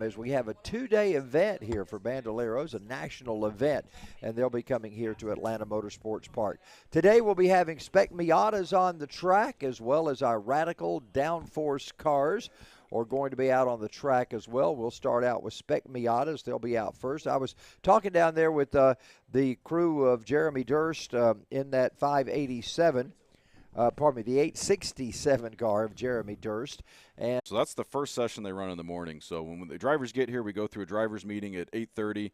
as we have a 2-day event here for Bandoleros, a national event, and they'll be coming here to Atlanta Motorsports Park. Today we'll be having Spec Miatas on the track, as well as our Radical Downforce cars are going to be out on the track as well. We'll start out with Spec Miatas. They'll be out first. I was talking down there with the crew of Jeremy Durst in that 587. The 867 car of Jeremy Durst. And so that's the first session they run in the morning. So when the drivers get here, we go through a driver's meeting at 8:30,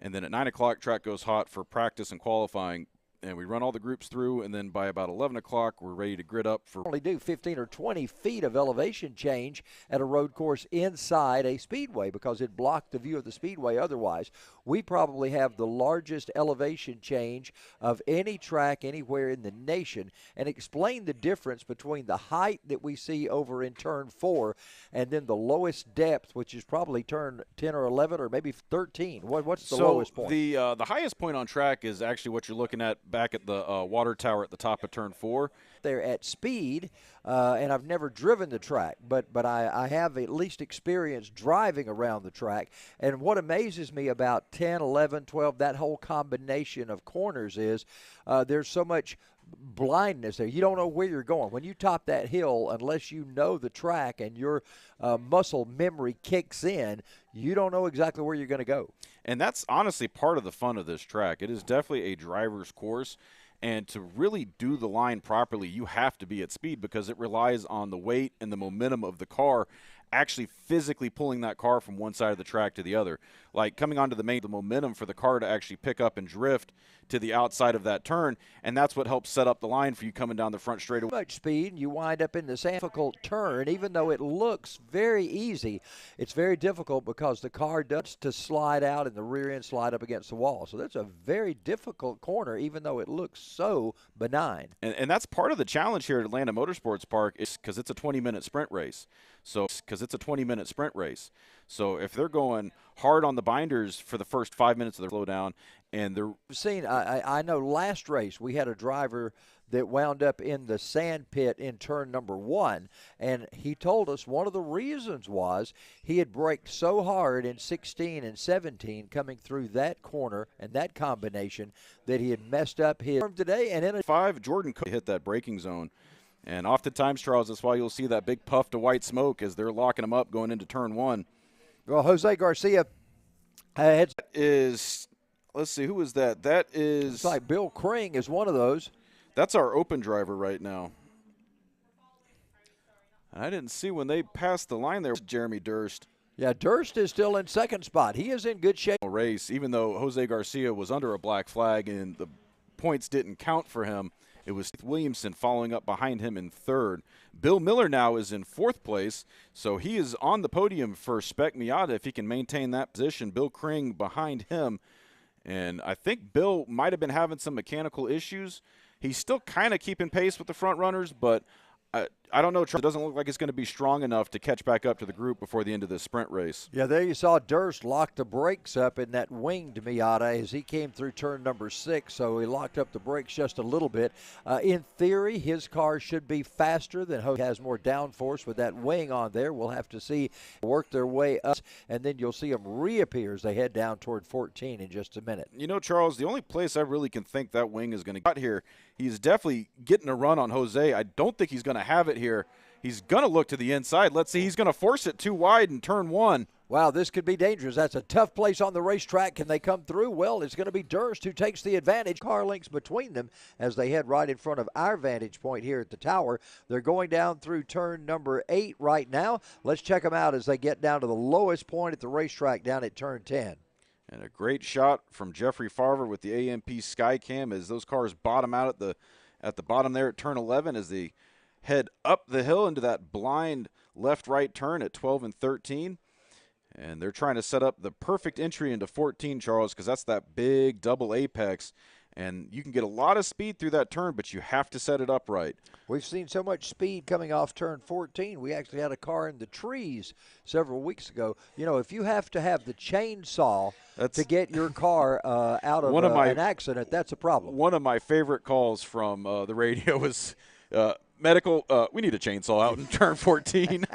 and then at 9 o'clock, track goes hot for practice and qualifying. And we run all the groups through, and then by about 11 o'clock, we're ready to grid up for. Only do 15 or 20 feet of elevation change at a road course inside a speedway because it blocked the view of the speedway otherwise. We probably have the largest elevation change of any track anywhere in the nation, and explain the difference between the height that we see over in turn 4 and then the lowest depth, which is probably turn 10 or 11 or maybe 13. What's the lowest point? The highest point on track is actually what you're looking at back at the water tower at the top of turn 4. They're at speed, and I've never driven the track, but I have at least experience driving around the track. And what amazes me about 10, 11, 12, that whole combination of corners is there's so much blindness there. You don't know where you're going. When you top that hill, unless you know the track and your muscle memory kicks in, you don't know exactly where you're going to go. And that's honestly part of the fun of this track. It is definitely a driver's course. And to really do the line properly, you have to be at speed because it relies on the weight and the momentum of the car actually physically pulling that car from one side of the track to the other. Like coming onto the momentum for the car to actually pick up and drift to the outside of that turn, and that's what helps set up the line for you coming down the front straightaway. Much speed, and you wind up in this difficult turn. Even though it looks very easy, it's very difficult because the car does to slide out and the rear end slide up against the wall. So that's a very difficult corner, even though it looks so benign. And that's part of the challenge here at Atlanta Motorsports Park is because it's a 20-minute sprint race. So if they're going hard on the binders for the first 5 minutes of the slowdown, and they're I know last race we had a driver that wound up in the sand pit in turn number 1, and he told us one of the reasons was he had braked so hard in 16 and 17 coming through that corner and that combination that he had messed up his today. And in a 5, Jordan could hit that braking zone. And oftentimes, Charles, that's why you'll see that big puff to white smoke as they're locking them up going into turn 1. Well, Jose Garcia let's see, who is that? That is. It's like Bill Kring is one of those. That's our open driver right now. I didn't see when they passed the line there. Jeremy Durst. Yeah, Durst is still in second spot. He is in good shape. Race, even though Jose Garcia was under a black flag and the points didn't count for him. It was Williamson following up behind him in 3rd. Bill Miller now is in 4th place, so he is on the podium for Spec Miata if he can maintain that position. Bill Kring behind him, and I think Bill might have been having some mechanical issues. He's still kind of keeping pace with the front runners, but I don't know. It doesn't look like it's going to be strong enough to catch back up to the group before the end of this sprint race. Yeah, there you saw Durst lock the brakes up in that winged Miata as he came through turn number 6, so he locked up the brakes just a little bit. In theory, his car should be faster than Jose. Has more downforce with that wing on there. We'll have to see work their way up, and then you'll see them reappear as they head down toward 14 in just a minute. You know, Charles, the only place I really can think that wing is going to get here, he's definitely getting a run on Jose. I don't think he's going to have it here. He's going to look to the inside. Let's see. He's going to force it too wide in turn 1. Wow, this could be dangerous. That's a tough place on the racetrack. Can they come through? Well, it's going to be Durst who takes the advantage. Car links between them as they head right in front of our vantage point here at the tower. They're going down through turn number 8 right now. Let's check them out as they get down to the lowest point at the racetrack down at turn 10. And a great shot from Jeffrey Farver with the AMP Skycam as those cars bottom out at the bottom there at turn 11 as they head up the hill into that blind left-right turn at 12 and 13. And they're trying to set up the perfect entry into 14, Charles, because that's that big double apex. And you can get a lot of speed through that turn, but you have to set it up right. We've seen so much speed coming off turn 14. We actually had a car in the trees several weeks ago. You know, if you have to have the chainsaw to get your car out of an accident, that's a problem. One of my favorite calls from the radio was medical, we need a chainsaw out in turn 14.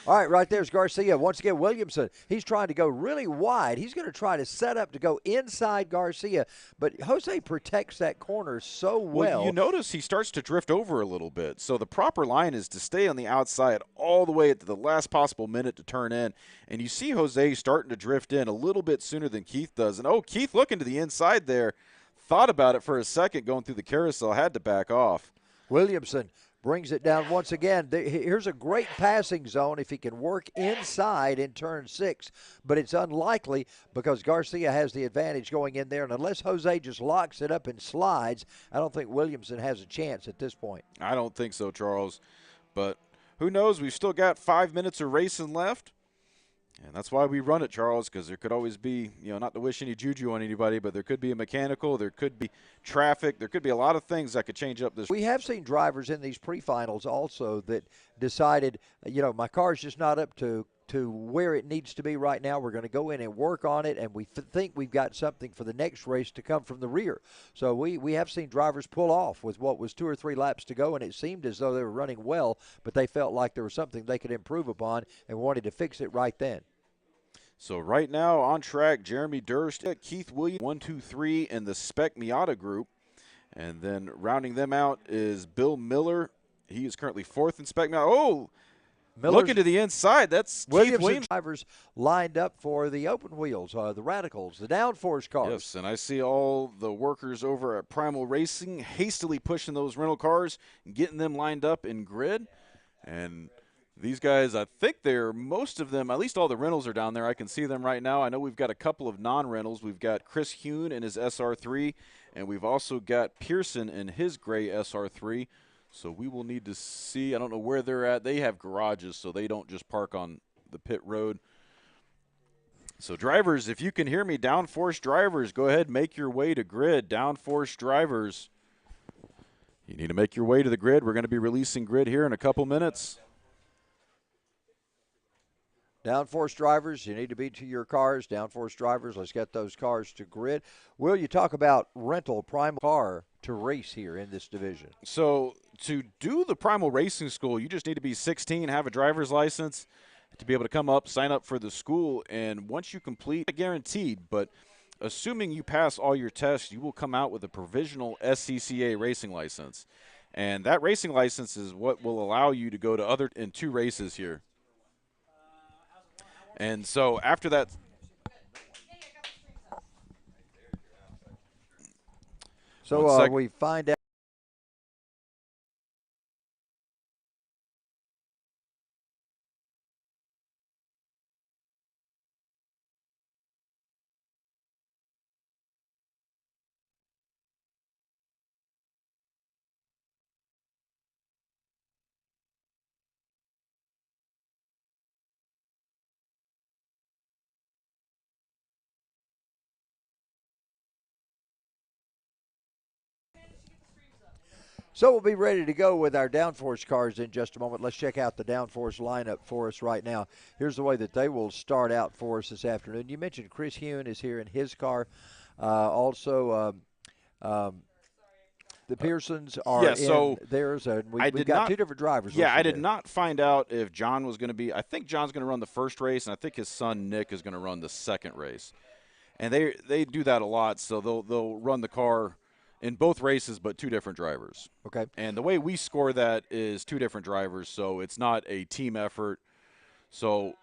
All right, right there's Garcia. Once again, Williamson, he's trying to go really wide. He's going to try to set up to go inside Garcia, but Jose protects that corner so well. Well, you notice he starts to drift over a little bit. So the proper line is to stay on the outside all the way at the last possible minute to turn in. And you see Jose starting to drift in a little bit sooner than Keith does. And, oh, Keith looking to the inside there. Thought about it for a second going through the carousel, had to back off. Williamson brings it down once again. Here's a great passing zone if he can work inside in turn 6, but it's unlikely because Garcia has the advantage going in there, and unless Jose just locks it up and slides, I don't think Williamson has a chance at this point. I don't think so, Charles, but who knows? We've still got 5 minutes of racing left. And that's why we run it, Charles, because there could always be, not to wish any juju on anybody, but there could be a mechanical, there could be traffic, there could be a lot of things that could change up this. We have seen drivers in these pre-finals also that decided, my car's just not up to where it needs to be right now. We're going to go in and work on it, and we think we've got something for the next race to come from the rear. So we have seen drivers pull off with what was 2 or 3 laps to go, and it seemed as though they were running well, but they felt like there was something they could improve upon and wanted to fix it right then. So right now on track, Jeremy Durst, Keith Williams, 1, 2, 3 in the Spec Miata group. And then rounding them out is Bill Miller. He is currently 4th in Spec Miata. Oh, looking to the inside. That's Keith Williams. Drivers lined up for the open wheels, the radicals, the downforce cars. Yes, and I see all the workers over at Primal Racing hastily pushing those rental cars and getting them lined up in grid. And these guys, I think most of them, at least all the rentals are down there. I can see them right now. I know we've got a couple of non-rentals. We've got Chris Hune in his SR3, and we've also got Pearson in his gray SR3. So we will need to see. I don't know where they're at. They have garages, so they don't just park on the pit road. So drivers, if you can hear me, downforce drivers, go ahead, make your way to grid. Downforce drivers, you need to make your way to the grid. We're going to be releasing grid here in a couple minutes. Downforce drivers, you need to be to your cars. Downforce drivers, let's get those cars to grid. Will, you talk about rental Primal car to race here in this division. So to do the Primal Racing School, you just need to be 16, have a driver's license to be able to come up, sign up for the school. And once you complete, guaranteed, but assuming you pass all your tests, you will come out with a provisional SCCA racing license. And that racing license is what will allow you to go to in 2 races here. And so after that, we find out. So we'll be ready to go with our downforce cars in just a moment. Let's check out the downforce lineup for us right now. Here's the way that they will start out for us this afternoon. You mentioned Chris Hune is here in his car. The Pearsons are in theirs. And we've got 2 different drivers. Yeah, I did not find out if John was going to be – I think John's going to run the first race, and I think his son Nick is going to run the second race. And they do that a lot, so they'll run the car – in both races, but 2 different drivers. Okay. And the way we score that is 2 different drivers, so it's not a team effort. So,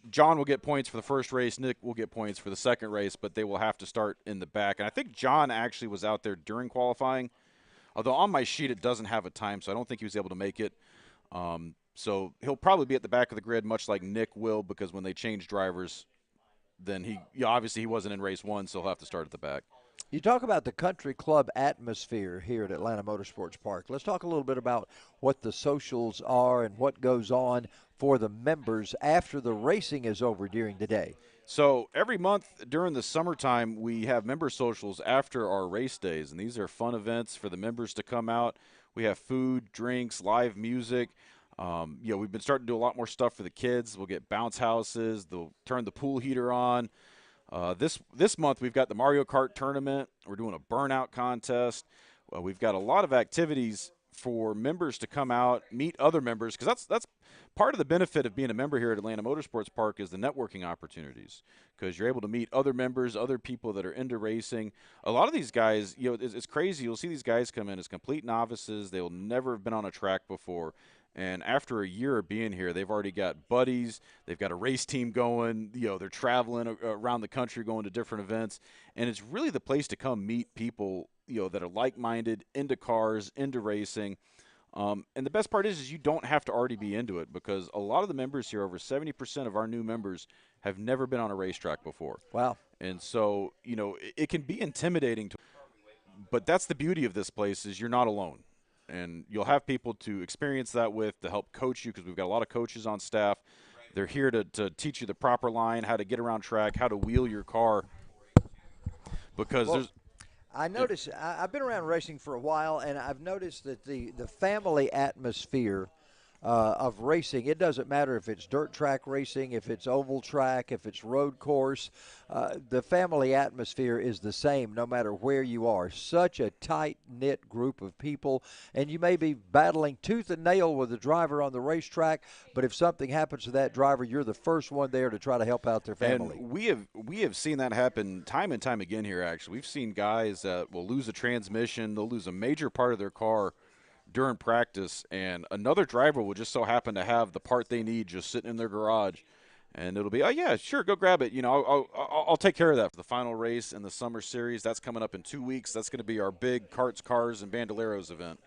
John will get points for the first race, Nick will get points for the second race, but they will have to start in the back. And I think John actually was out there during qualifying, although on my sheet it doesn't have a time, so I don't think he was able to make it. So he'll probably be at the back of the grid, much like Nick will, because when they change drivers, then obviously he wasn't in race 1, so he'll have to start at the back. You talk about the country club atmosphere here at Atlanta Motorsports Park. Let's talk a little bit about what the socials are and what goes on for the members after the racing is over during the day. So every month during the summertime, we have member socials after our race days, and these are fun events for the members to come out. We have food, drinks, live music. We've been starting to do a lot more stuff for the kids. We'll get bounce houses. They'll turn the pool heater on. This month we've got the Mario Kart tournament. We're doing a burnout contest. We've got a lot of activities for members to come out, meet other members, because that's part of the benefit of being a member here at Atlanta Motorsports Park is the networking opportunities, because you're able to meet other members, other people that are into racing. A lot of these guys, it's crazy. You'll see these guys come in as complete novices. They'll never have been on a track before. And after a year of being here, they've already got buddies. They've got a race team going. They're traveling around the country, going to different events. And it's really the place to come meet people, that are like-minded, into cars, into racing. And the best part is you don't have to already be into it, because a lot of the members here, over 70% of our new members, have never been on a racetrack before. Wow. And so, it can be intimidating. But that's the beauty of this place, is you're not alone. And you'll have people to experience that with, to help coach you, because we've got a lot of coaches on staff. They're here to teach you the proper line, how to get around track, how to wheel your car. Because I notice, I've been around racing for a while, and I've noticed that the family atmosphere of racing, it doesn't matter if it's dirt track racing, if it's oval track, if it's road course, the family atmosphere is the same no matter where you are. Such a tight-knit group of people, and you may be battling tooth and nail with the driver on the racetrack, but if something happens to that driver, you're the first one there to try to help out their family. And we have seen that happen time and time again here, actually. We've seen guys that will lose a transmission, they'll lose a major part of their car during practice, and another driver will just so happen to have the part they need just sitting in their garage, and it'll be, oh yeah, sure, go grab it. I'll take care of that. For the final race in the summer series, that's coming up in 2 weeks. That's going to be our big karts, cars, and bandoleros event.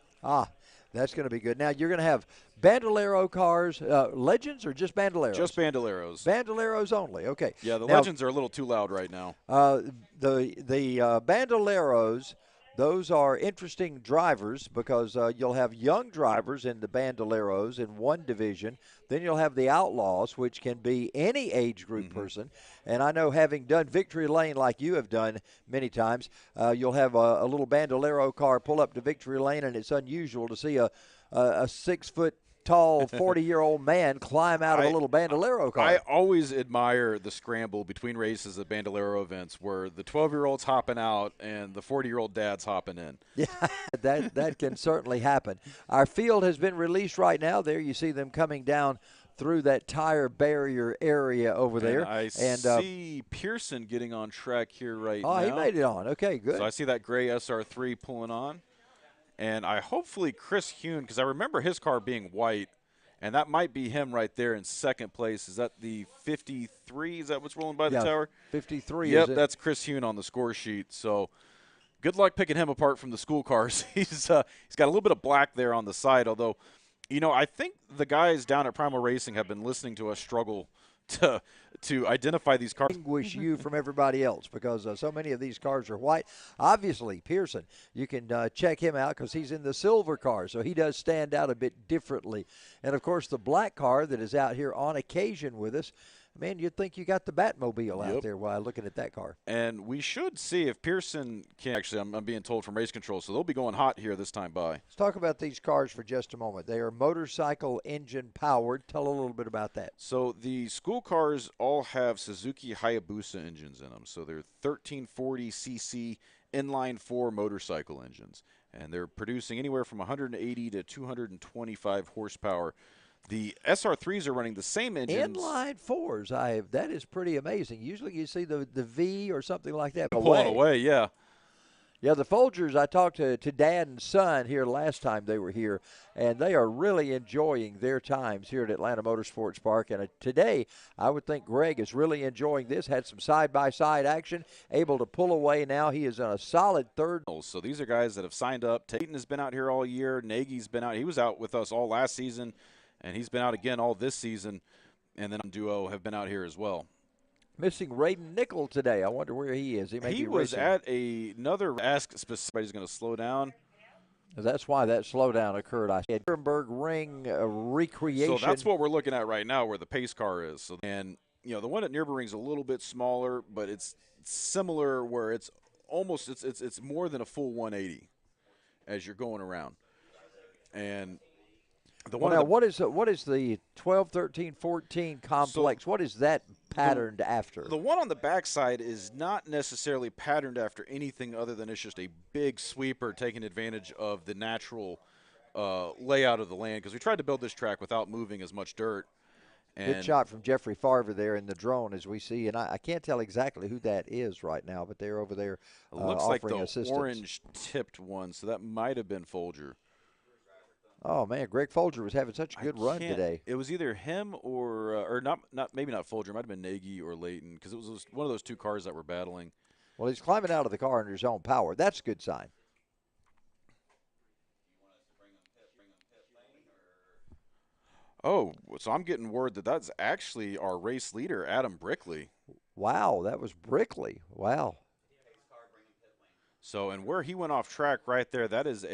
That's going to be good. Now you're going to have bandolero cars, legends, or just bandoleros? Just bandoleros. Bandoleros only. Okay. Yeah, the legends are a little too loud right now. The bandoleros, those are interesting drivers, because you'll have young drivers in the bandoleros in one division. Then you'll have the outlaws, which can be any age group person. And I know, having done Victory Lane like you have done many times, you'll have a little bandolero car pull up to Victory Lane, and it's unusual to see a 6-foot tall 40-year-old man climb out of a little bandolero car. I always admire the scramble between races at bandolero events, where the 12-year-old's hopping out and the 40-year-old dad's hopping in. Yeah, that can certainly happen. Our field has been released right now. There you see them coming down through that tire barrier area over there. And I see Pearson getting on track here right now. Oh, he made it on. Okay, good. So I see that gray SR3 pulling on. And hopefully Chris Hune, because I remember his car being white, and that might be him right there in second place. Is that the 53? Is that what's rolling by the tower? 53. Yep, that's Chris Hune on the score sheet. So good luck picking him apart from the school cars. He's got a little bit of black there on the side, although, I think the guys down at Primal Racing have been listening to us struggle to identify these cars. Distinguish you from everybody else, because so many of these cars are white. Obviously, Pearson, you can check him out because he's in the silver car, so he does stand out a bit differently. And, of course, the black car that is out here on occasion with us, man, you'd think you got the Batmobile out there while looking at that car. And we should see if Pearson can. Actually, I'm being told from race control, so they'll be going hot here this time by. Let's talk about these cars for just a moment. They are motorcycle engine powered. Tell a little bit about that. So the school cars all have Suzuki Hayabusa engines in them. So they're 1340cc inline 4 motorcycle engines. And they're producing anywhere from 180 to 225 horsepower. The SR3s are running the same engines. Inline 4s, that is pretty amazing. Usually you see the V or something like that. Pulling away, yeah. Yeah, the Folgers, I talked to Dad and son here last time they were here, and they are really enjoying their times here at Atlanta Motorsports Park. And today, I would think Greg is really enjoying this, had some side-by-side action, able to pull away now. He is on a solid third. So these are guys that have signed up. Tayton has been out here all year. Nagy's been out. He was out with us all last season, and he's been out again all this season. And then Duo have been out here as well. Missing Raiden Nickel today. I wonder where he is. He was at another ask specific. He's going to slow down. That's why that slowdown occurred. I said Nuremberg Ring recreation. So that's what we're looking at right now, where the pace car is. So, and the one at Nürburgring's a little bit smaller, but it's similar, where it's almost it's more than a full 180 as you're going around. And the one now, what is the 12, 13, 14 complex? So what is that patterned after? The one on the backside is not necessarily patterned after anything other than it's just a big sweeper taking advantage of the natural layout of the land because we tried to build this track without moving as much dirt. Good shot from Jeffrey Farver there in the drone as we see, and I can't tell exactly who that is right now, but they're over there it looks offering like the assistance. orange-tipped one, so that might have been Folger. Oh man, Greg Folger was having such a good run today. It was either him or not maybe not Folger. It might have been Nagy or Layton because it was one of those two cars that were battling. Well, he's climbing out of the car under his own power. That's a good sign. Oh, so I'm getting word that that's actually our race leader, Adam Brickley. Wow, that was Brickley. Wow. So, and where he went off track right there, that's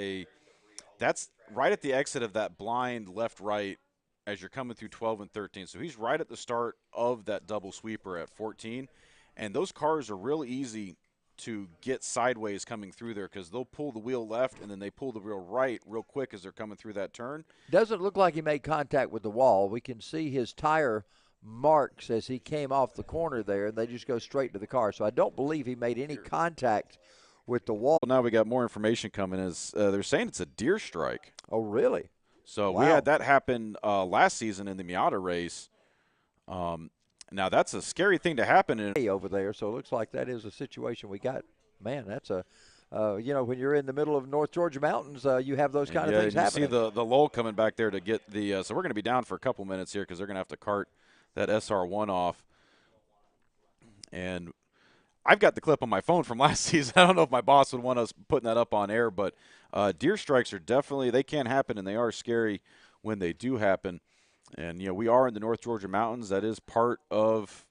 right at the exit of that blind left-right as you're coming through 12 and 13. So he's right at the start of that double sweeper at 14. And those cars are real easy to get sideways coming through there because they'll pull the wheel left and then they pull the wheel right real quick as they're coming through that turn. Doesn't look like he made contact with the wall. We can see his tire marks as he came off the corner there, and they just go straight to the car. So I don't believe he made any contact with the wall. Well, now we got more information coming as they're saying it's a deer strike. Oh, really? So wow. We had that happen last season in the Miata race. Now, that's a scary thing to happen over there, so it looks like that is a situation we got. Man, that's a when you're in the middle of North Georgia mountains, you have those kind of things happening. You see the lull coming back there to get the so we're going to be down for a couple minutes here because they're going to have to cart that SR1 off. And I've got the clip on my phone from last season. I don't know if my boss would want us putting that up on air, but deer strikes are definitely, they can happen, and they are scary when they do happen. And, we are in the North Georgia mountains. That is part of.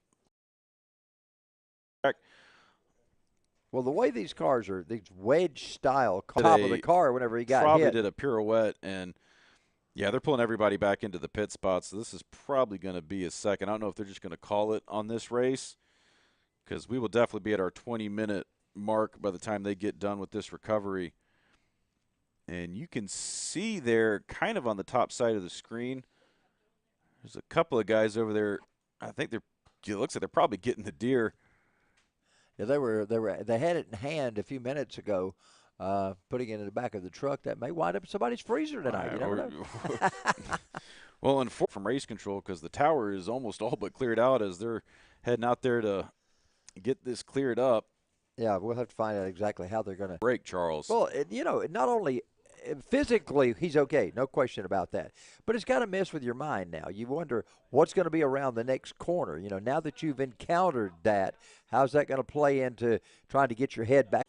Well, the way these cars are, these wedge-style top of the car whenever he got hit. Probably did a pirouette, and, they're pulling everybody back into the pit spot, so this is probably going to be a second. I don't know if they're just going to call it on this race because we will definitely be at our 20-minute mark by the time they get done with this recovery. And you can see there kind of on the top side of the screen, there's a couple of guys over there. I think it looks like they're probably getting the deer. Yeah, they had it in hand a few minutes ago, putting it in the back of the truck. That may wind up in somebody's freezer tonight. You never know. Well, and from race control because the tower is almost all but cleared out as they're heading out there to get this cleared up. Yeah, we'll have to find out exactly how they're going to break Charles. Well, not only physically he's okay, no question about that, but it's got to mess with your mind now. You wonder what's going to be around the next corner. Now that you've encountered that, how's that going to play into trying to get your head back?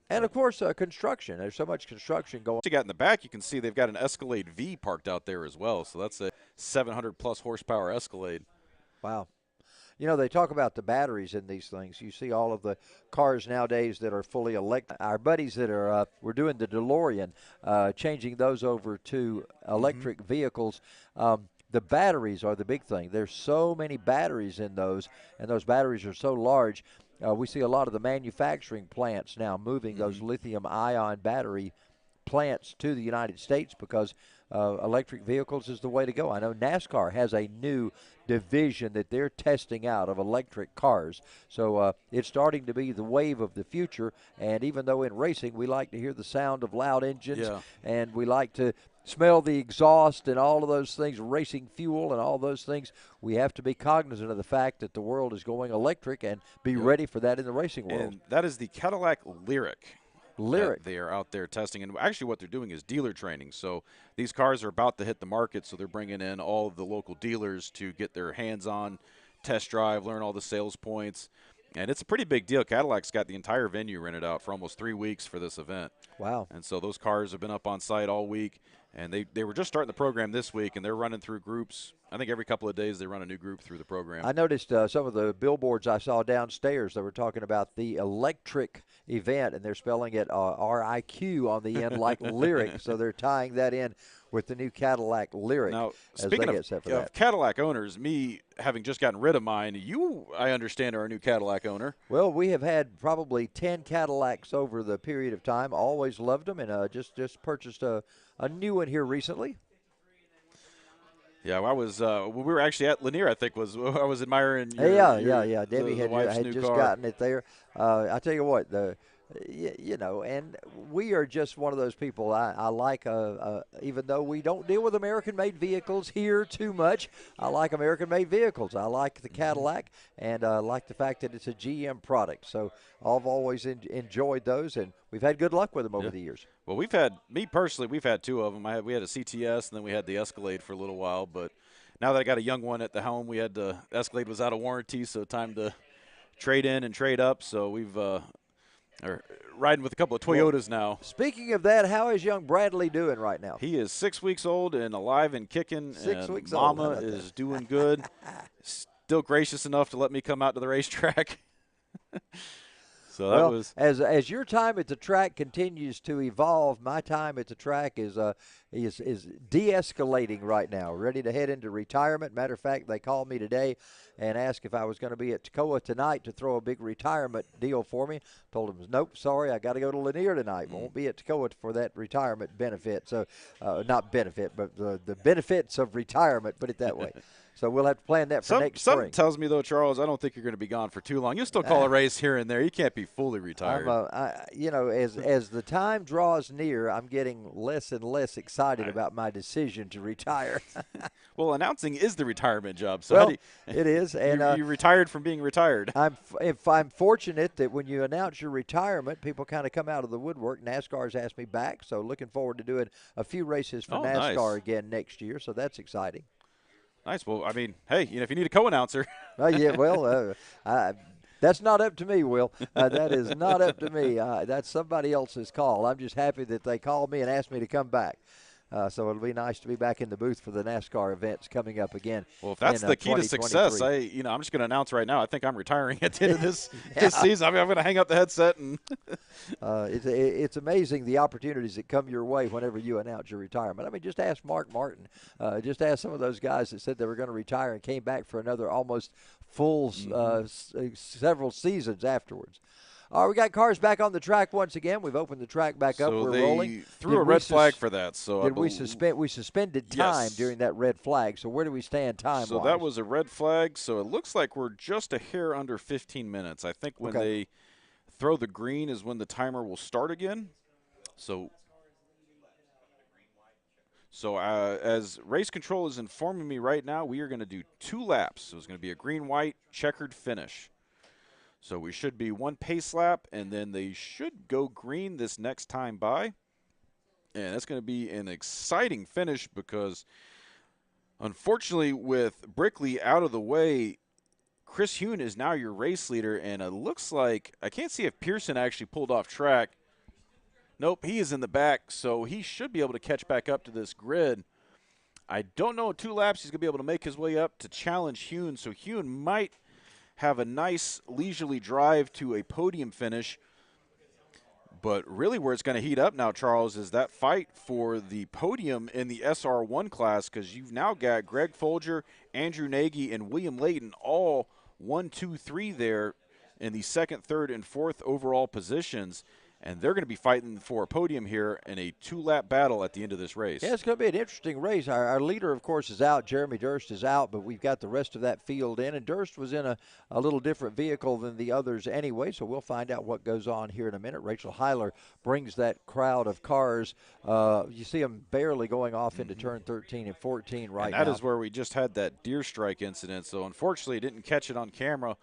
And, of course, construction. There's so much construction going on. You got in the back, you can see they've got an Escalade V parked out there as well, so that's a 700-plus horsepower Escalade. Wow. They talk about the batteries in these things. You see all of the cars nowadays that are fully electric. Our buddies that are we're doing the DeLorean, changing those over to electric vehicles. The batteries are the big thing. There's so many batteries in those, and those batteries are so large. We see a lot of the manufacturing plants now moving those lithium-ion battery plants to the United States because electric vehicles is the way to go. I know NASCAR has a new division that they're testing out of electric cars. So it's starting to be the wave of the future. And even though in racing we like to hear the sound of loud engines and we like to smell the exhaust and all of those things, racing fuel and all those things, we have to be cognizant of the fact that the world is going electric and be ready for that in the racing world. And that is the Cadillac Lyriq. They are out there testing, and actually what they're doing is dealer training. So these cars are about to hit the market, so they're bringing in all of the local dealers to get their hands on, test drive, learn all the sales points. And it's a pretty big deal. Cadillac's got the entire venue rented out for almost 3 weeks for this event. Wow. And so those cars have been up on site all week, and they were just starting the program this week, and they're running through groups. I think every couple of days they run a new group through the program. I noticed some of the billboards I saw downstairs that were talking about the electric event, and they're spelling it R-I-Q on the end like Lyriq, so they're tying that in with the new Cadillac Lyriq. Now, as speaking they get set for that. Of Cadillac owners, me having just gotten rid of mine, you, I understand, are a new Cadillac owner. Well, we have had probably 10 Cadillacs over the period of time. Always loved them, and just purchased a new one here recently. Yeah, I was. We were actually at Lanier. I think I was admiring. Yeah. Debbie had just car. gotten it there. I tell you what, you know, and we are just one of those people. I like, even though we don't deal with American-made vehicles here too much, I like American-made vehicles. I like the Cadillac, and I like the fact that it's a GM product. So I've always enjoyed those, and we've had good luck with them over the years. Well, we've had, me personally, we've had two of them. We had a CTS, and then we had the Escalade for a little while. But now that I got a young one at the helm, we had the Escalade was out of warranty, so time to trade in and trade up. So we've are riding with a couple of Toyotas now. Speaking of that, how is young Bradley doing right now? He is 6 weeks old and alive and kicking. 6 weeks old. old. Mama is doing good. Still gracious enough to let me come out to the racetrack. So that was as your time at the track continues to evolve, my time at the track is de-escalating right now, ready to head into retirement. Matter of fact, they called me today and asked if I was going to be at Toccoa tonight to throw a big retirement deal for me. Told them, nope, sorry, I got to go to Lanier tonight. Won't be at Toccoa for that retirement benefit. So, not benefit, but the benefits of retirement, put it that way. So we'll have to plan that for next spring. Something tells me, though, Charles, I don't think you're going to be gone for too long. You'll still call a race here and there. You can't be fully retired. You know, as the time draws near, I'm getting less and less excited about my decision to retire. Well, announcing is the retirement job. So well, it is. And you retired from being retired. I'm fortunate that when you announce your retirement, people kind of come out of the woodwork. NASCAR's asked me back, so looking forward to doing a few races for NASCAR again next year. So that's exciting. Nice. Well, I mean, hey, if you need a co-announcer. Yeah, well, that's not up to me, Will. That is not up to me. That's somebody else's call. I'm just happy that they called me and asked me to come back. So it'll be nice to be back in the booth for the NASCAR events coming up again. Well, if that's the key to success, I'm just going to announce right now. I think I'm retiring at the end of this season. I'm going to hang up the headset and. It's amazing the opportunities that come your way whenever you announce your retirement. I mean, just ask Mark Martin. Just ask some of those guys that said they were going to retire and came back for another almost full several seasons afterwards. All right, we got cars back on the track once again. We've opened the track back up. We're rolling. Threw a red flag for that. So we suspended time during that red flag. So where do we stand time-wise? So that was a red flag. So it looks like we're just a hair under 15 minutes. I think when they throw the green is when the timer will start again. So as race control is informing me right now, we are going to do 2 laps. So it's going to be a green-white checkered finish. So we should be 1 pace lap, and then they should go green this next time by. And that's going to be an exciting finish because, unfortunately, with Brickley out of the way, Chris Huhn is now your race leader, and it looks like – I can't see if Pearson actually pulled off track. Nope, he is in the back, so he should be able to catch back up to this grid. I don't know, 2 laps he's going to be able to make his way up to challenge Huhn, so Huhn might – have a nice leisurely drive to a podium finish. But really where it's going to heat up now, Charles, is that fight for the podium in the SR1 class, because you've now got Greg Folger, Andrew Nagy, and William Layton all 1, 2, 3 there in the 2nd, 3rd, and 4th overall positions. And they're going to be fighting for a podium here in a 2-lap battle at the end of this race. Yeah, it's going to be an interesting race. Our leader, of course, is out. Jeremy Durst is out, but we've got the rest of that field in. And Durst was in a little different vehicle than the others anyway, so we'll find out what goes on here in a minute. Rachel Heiler brings that crowd of cars. You see them barely going off into turn 13 and 14 right now. And that is where we just had that deer strike incident. So, unfortunately, didn't catch it on camera.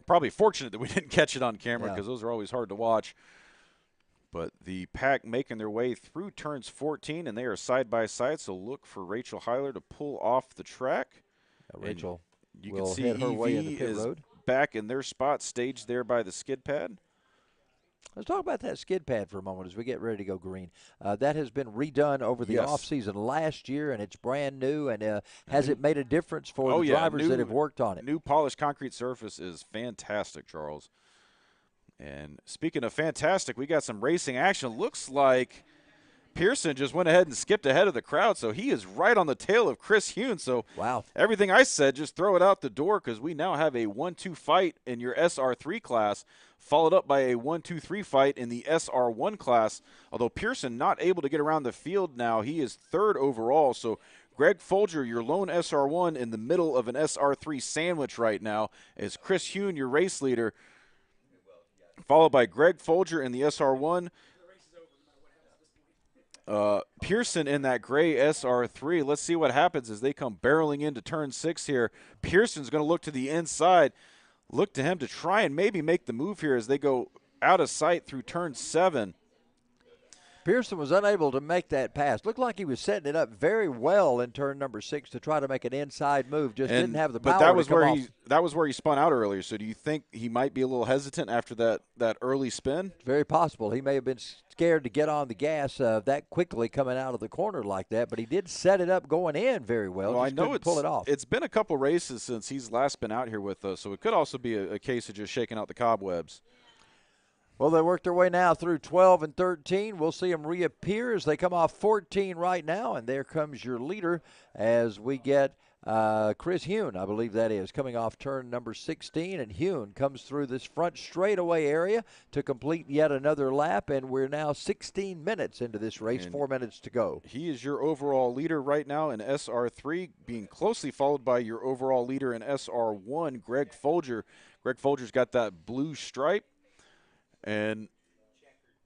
Probably fortunate that we didn't catch it on camera because those are always hard to watch. But the pack making their way through turns 14, and they are side by side. So look for Rachel Heiler to pull off the track. Rachel, you can see her way in the pit road. Back in their spot, staged there by the skid pad. Let's talk about that skid pad for a moment as we get ready to go green. That has been redone over the offseason last year, and it's brand new. And has it made a difference for the drivers that have worked on it? New polished concrete surface is fantastic, Charles. And speaking of fantastic, we got some racing action. Looks like Pearson just went ahead and skipped ahead of the crowd, so he is right on the tail of Chris Huhn. So everything I said, just throw it out the door because we now have a 1-2 fight in your SR3 class, followed up by a 1-2-3 fight in the SR1 class. Although Pearson not able to get around the field now, he is 3rd overall. So Greg Folger, your lone SR1 in the middle of an SR3 sandwich right now, is Chris Huhn, your race leader. followed by Greg Folger in the SR1. Pearson in that gray SR3. Let's see what happens as they come barreling into turn 6 here. Pearson's going to look to the inside. Look to him to try and maybe make the move here as they go out of sight through turn 7. Pearson was unable to make that pass. Looked like he was setting it up very well in turn number 6 to try to make an inside move. Just didn't have the power to come off. That was where he spun out earlier. So do you think he might be a little hesitant after that early spin? Very possible. He may have been scared to get on the gas that quickly coming out of the corner like that, but he did set it up going in very well. Well, just I know couldn't pull it off. It's been a couple races since he's last been out here with us, so it could also be a case of just shaking out the cobwebs. Well, they work their way now through 12 and 13. We'll see them reappear as they come off 14 right now, and there comes your leader as we get Chris Hune, I believe that is, coming off turn number 16, and Hune comes through this front straightaway area to complete yet another lap, and we're now 16 minutes into this race, 4 minutes to go. He is your overall leader right now in SR3, being closely followed by your overall leader in SR1, Greg Folger. Greg Folger's got that blue stripe. And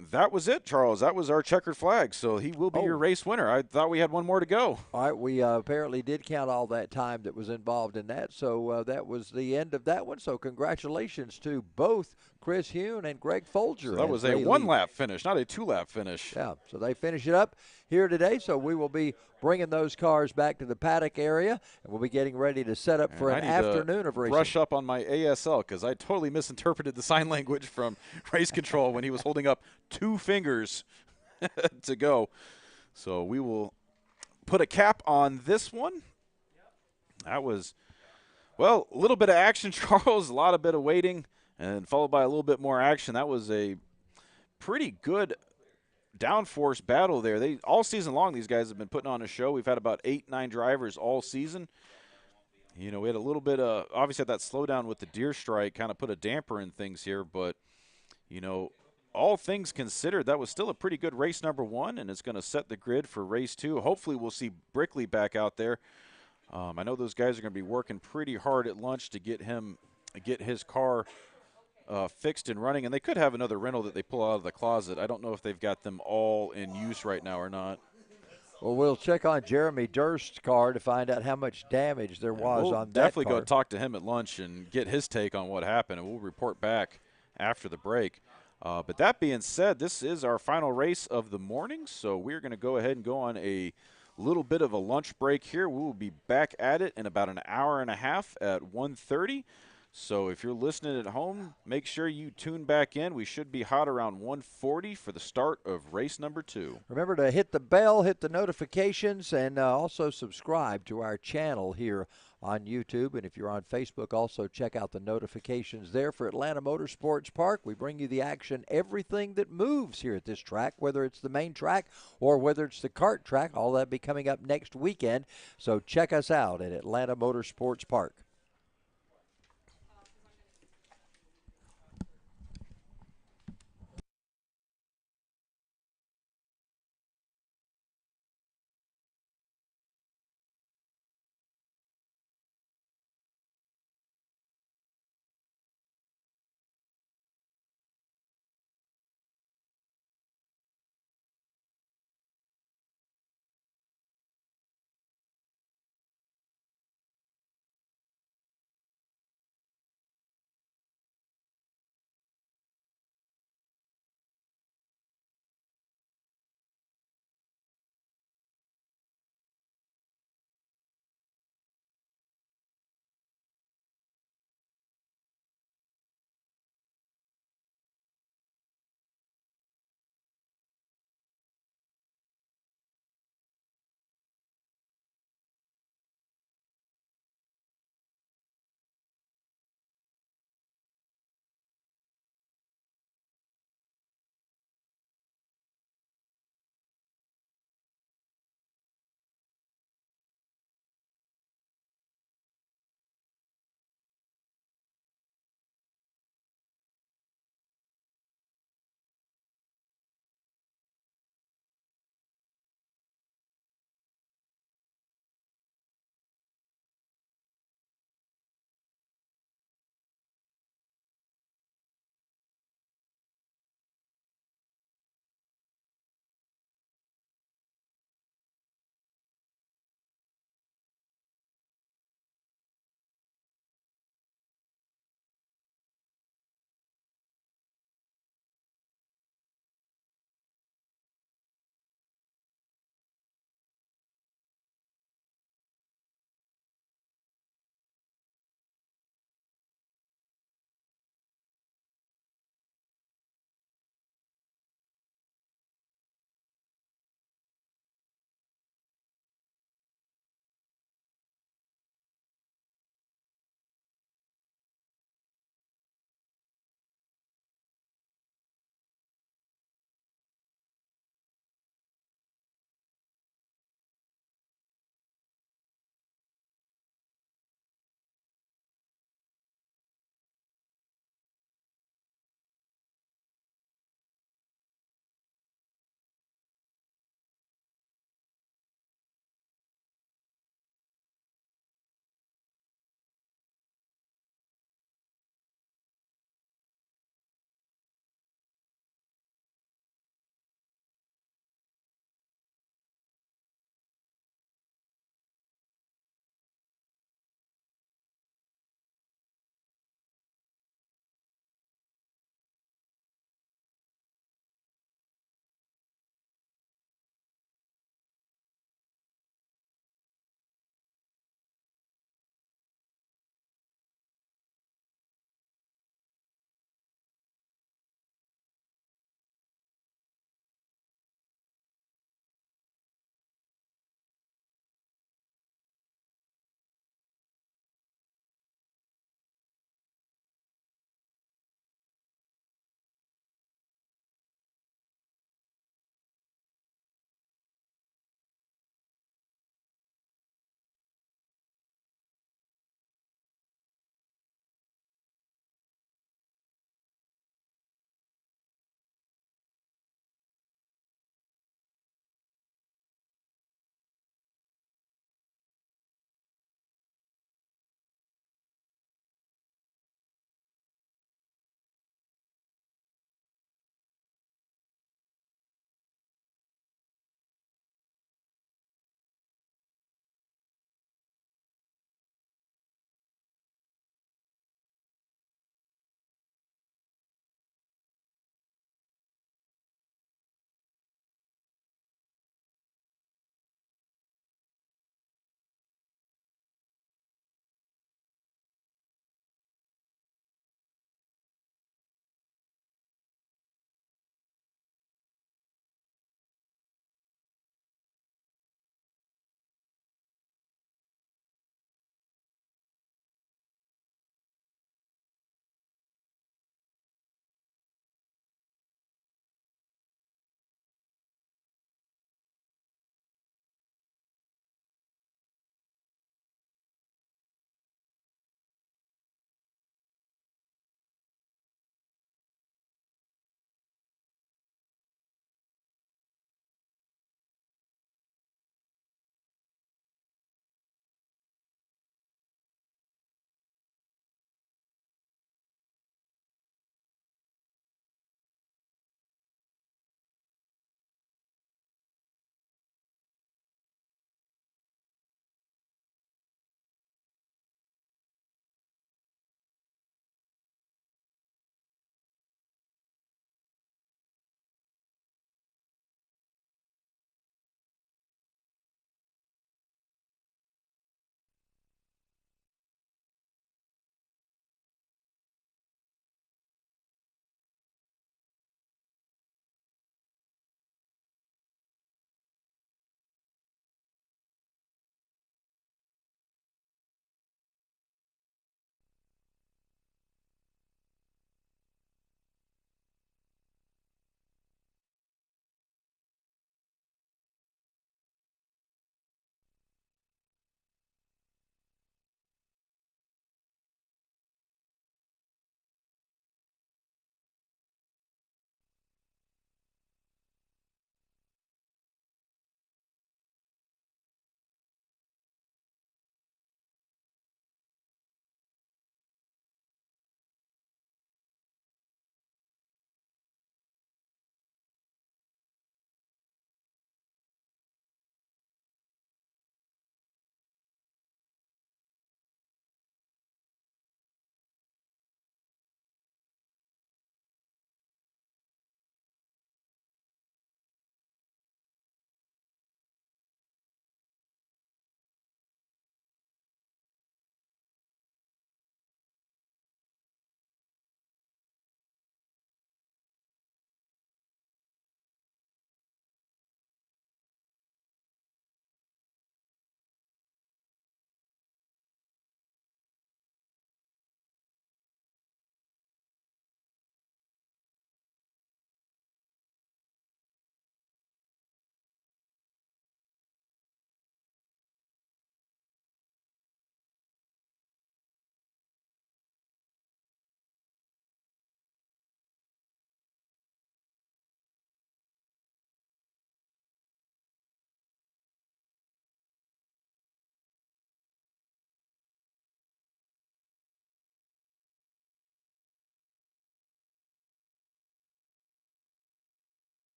that was it, Charles. That was our checkered flag. So he will be your race winner. I thought we had one more to go. All right, we apparently did count all that time that was involved in that. So that was the end of that one. So congratulations to both Chris Hune and Greg Folger. So that was a one-lap finish, not a two-lap finish. Yeah, so they finish it up here today. So we will be bringing those cars back to the paddock area, and we'll be getting ready to set up for an afternoon of racing. Brush up on my ASL because I totally misinterpreted the sign language from race control when he was holding up 2 fingers to go. So we will put a cap on this one. That was, well, a little bit of action, Charles, a lot of bit of waiting, and followed by a little bit more action. That was a pretty good downforce battle there. All season long, these guys have been putting on a show. We've had about 8-9 drivers all season. You know, we had a little bit of, obviously that slowdown with the deer strike kind of put a damper in things here, but, you know, all things considered, that was still a pretty good race number 1, and it's going to set the grid for race 2. Hopefully we'll see Brickley back out there. I know those guys are going to be working pretty hard at lunch to get his car fixed and running, and they could have another rental that they pull out of the closet. I don't know if they've got them all in use right now or not. Well, we'll check on Jeremy Durst's car to find out how much damage there was on that car. We'll definitely go talk to him at lunch and get his take on what happened, and we'll report back after the break. But that being said, this is our final race of the morning, so we're going to go ahead and go on a little bit of a lunch break here. We will be back at it in about an hour and a half at 1:30. So if you're listening at home, make sure you tune back in. We should be hot around 1:40 for the start of race number 2. Remember to hit the bell, hit the notifications, and also subscribe to our channel here on YouTube. And if you're on Facebook, also check out the notifications there for Atlanta Motorsports Park. We bring you the action, everything that moves here at this track, whether it's the main track or whether it's the kart track. All that be coming up next weekend. So check us out at Atlanta Motorsports Park.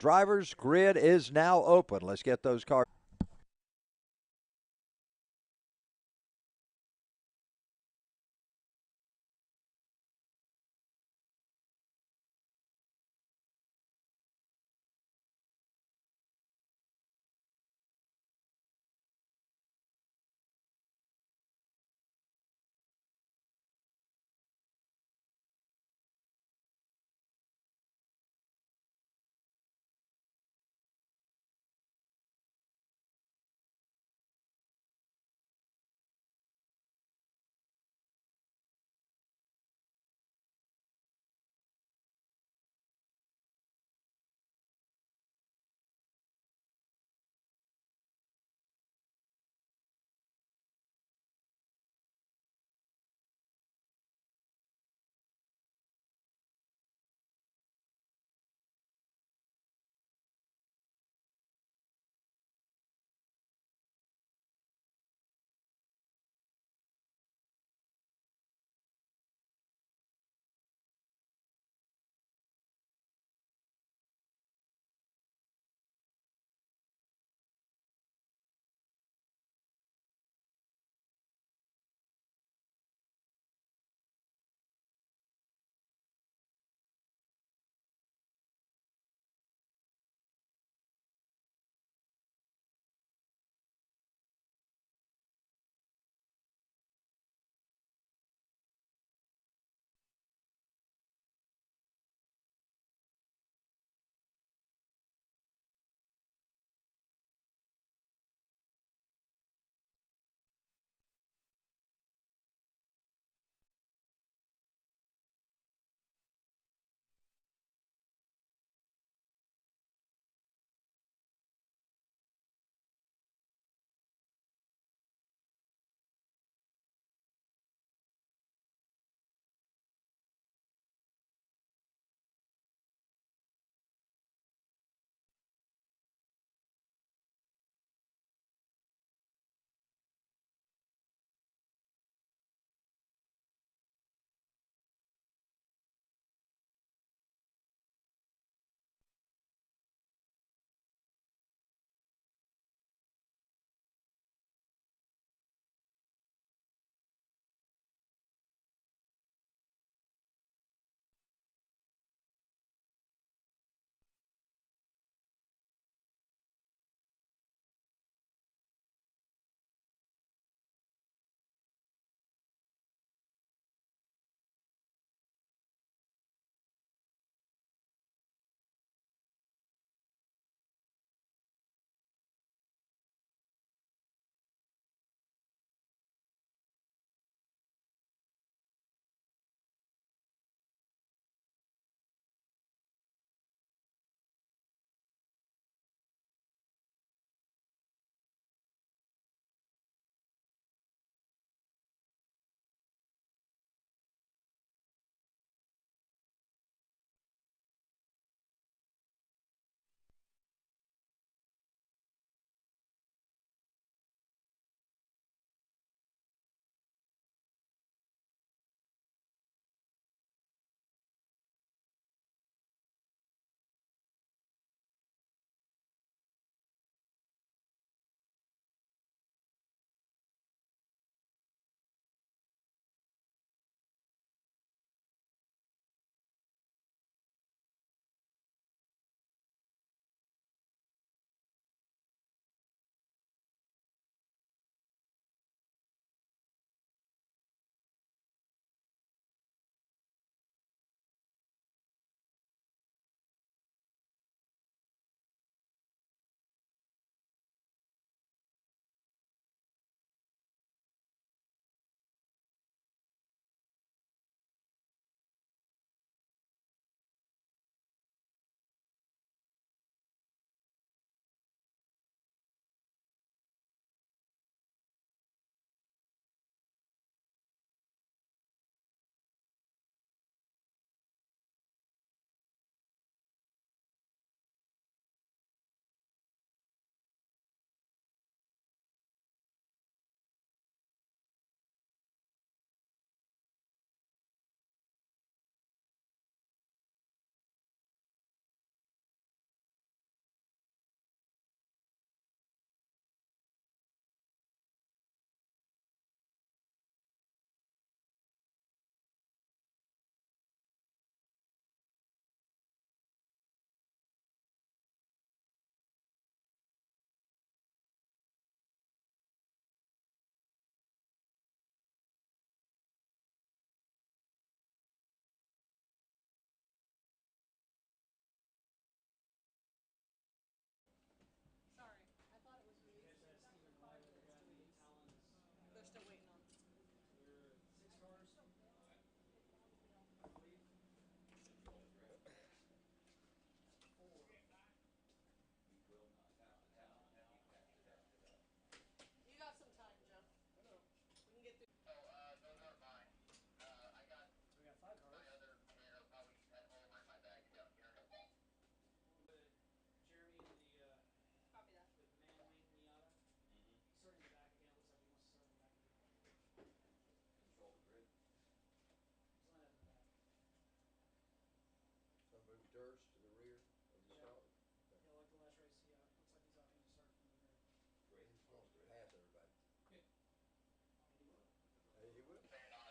Drivers' grid is now open. Let's get those cars.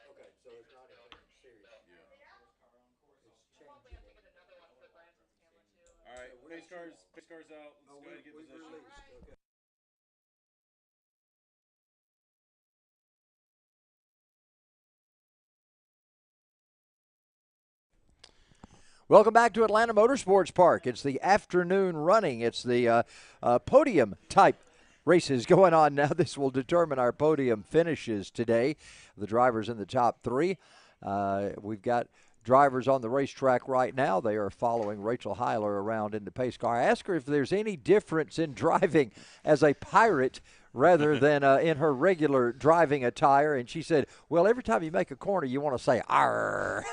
Okay, so it's not anything serious. All right, pace cars out. Let's go ahead and get position. Okay. Welcome back to Atlanta Motorsports Park. It's the afternoon running. It's the podium type races going on now. This will determine our podium finishes today. The drivers in the top three. We've got drivers on the racetrack right now. They are following Rachel Heiler around in the pace car. I asked her if there's any difference in driving as a pirate rather than in her regular driving attire, and she said, well, every time you make a corner, you want to say, arr.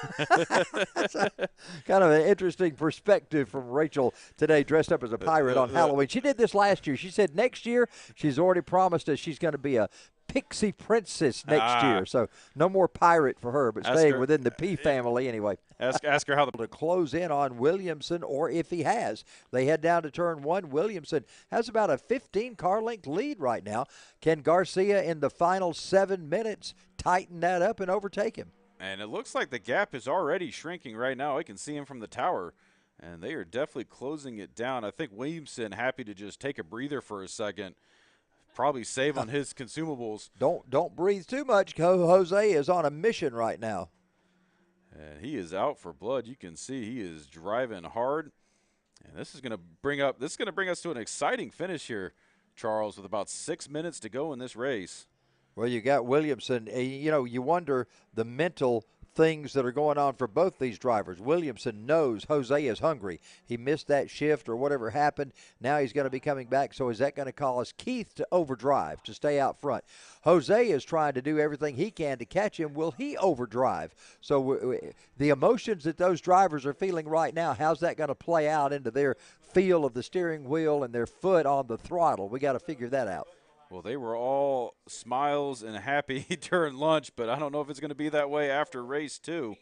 Kind of an interesting perspective from Rachel today, dressed up as a pirate on Halloween. She did this last year. She said next year she's already promised us she's going to be a pixie princess next year. So no more pirate for her, but staying within the P family anyway. Ask her how to close in on Williamson, or if he has. They head down to turn one. Williamson has about a 15-car length lead right now. Can Garcia in the final 7 minutes tighten that up and overtake him? And it looks like the gap is already shrinking right now. I can see him from the tower, and they are definitely closing it down. I think Williamson happy to just take a breather for a second, probably save on his consumables. Don't breathe too much. Jose is on a mission right now. And he is out for blood. You can see he is driving hard. And this is going to bring us to an exciting finish here, Charles, with about 6 minutes to go in this race. Well, you got Williamson. You know, you wonder the mental things that are going on for both these drivers. Williamson knows Jose is hungry. He missed that shift or whatever happened. Now he's going to be coming back. So is that going to cause Keith to overdrive, to stay out front? Jose is trying to do everything he can to catch him. Will he overdrive? So the emotions that those drivers are feeling right now, how's that going to play out into their feel of the steering wheel and their foot on the throttle? We got to figure that out. Well, they were all smiles and happy during lunch, but I don't know if it's going to be that way after race two,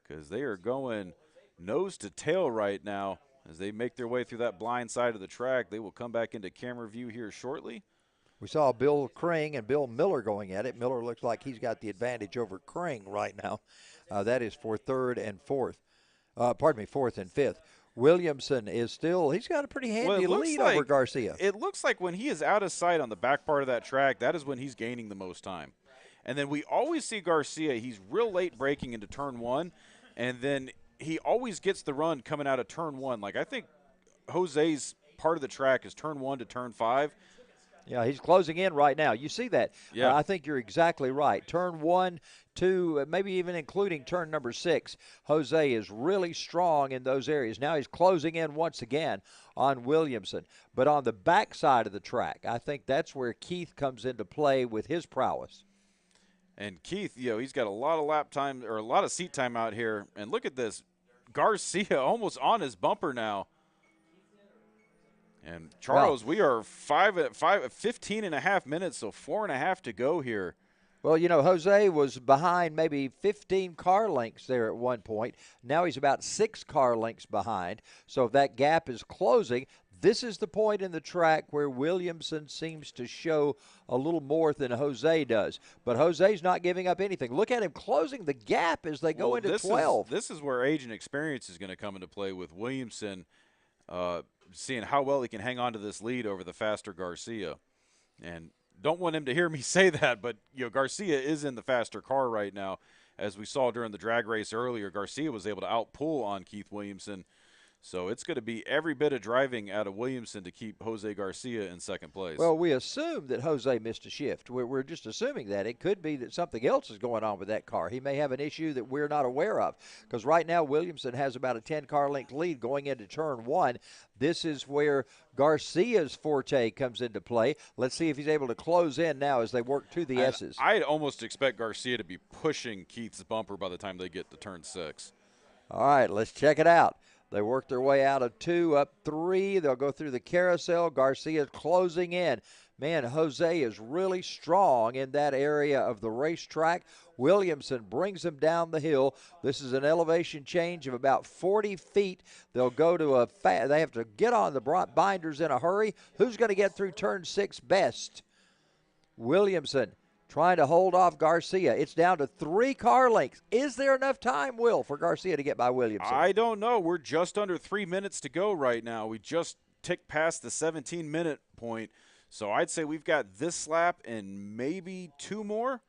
because they are going nose to tail right now as they make their way through that blind side of the track. They will come back into camera view here shortly. We saw Bill Kring and Bill Miller going at it. Miller looks like he's got the advantage over Kring right now. That is for fourth and fifth. Williamson is still, he's got a pretty handy lead over Garcia. It looks like when he is out of sight on the back part of that track, that is when he's gaining the most time. And then we always see Garcia, he's real late braking into turn one, and then he always gets the run coming out of turn one. Like, I think Jose's part of the track is turn one to turn five. Yeah, he's closing in right now. You see that. Yeah. I think you're exactly right. Turn 1, 2, maybe even including turn number 6, Jose is really strong in those areas. Now he's closing in once again on Williamson. But on the back side of the track, I think that's where Keith comes into play with his prowess. And Keith, he's got a lot of lap time or a lot of seat time out here. And look at this. Garcia almost on his bumper now. And, Charles, we are 15 and a half minutes, so 4.5 to go here. Well, Jose was behind maybe 15 car lengths there at one point. Now he's about 6 car lengths behind. So if that gap is closing, this is the point in the track where Williamson seems to show a little more than Jose does. But Jose's not giving up anything. Look at him closing the gap as they go into 12. This is where age and experience is going to come into play with Williamson, seeing how well he can hang on to this lead over the faster Garcia. And don't want him to hear me say that, but Garcia is in the faster car right now. As we saw during the drag race earlier, Garcia was able to outpull on Keith Williamson. So it's going to be every bit of driving out of Williamson to keep Jose Garcia in second place. Well, we assume that Jose missed a shift. We're just assuming that. It could be that something else is going on with that car. He may have an issue that we're not aware of, because right now Williamson has about a 10-car length lead going into turn one. This is where Garcia's forte comes into play. Let's see if he's able to close in now as they work to the S's. I'd almost expect Garcia to be pushing Keith's bumper by the time they get to turn 6. All right, let's check it out. They work their way out of 2, up 3. They'll go through the carousel. Garcia's closing in. Man, Jose is really strong in that area of the racetrack. Williamson brings him down the hill. This is an elevation change of about 40 feet. They'll go to they have to get on the binders in a hurry. Who's going to get through turn 6 best? Williamson trying to hold off Garcia. It's down to 3 car lengths. Is there enough time, Will, for Garcia to get by Williamson? I don't know. We're just under 3 minutes to go right now. We just ticked past the 17-minute point. So I'd say we've got this lap and maybe 2 more.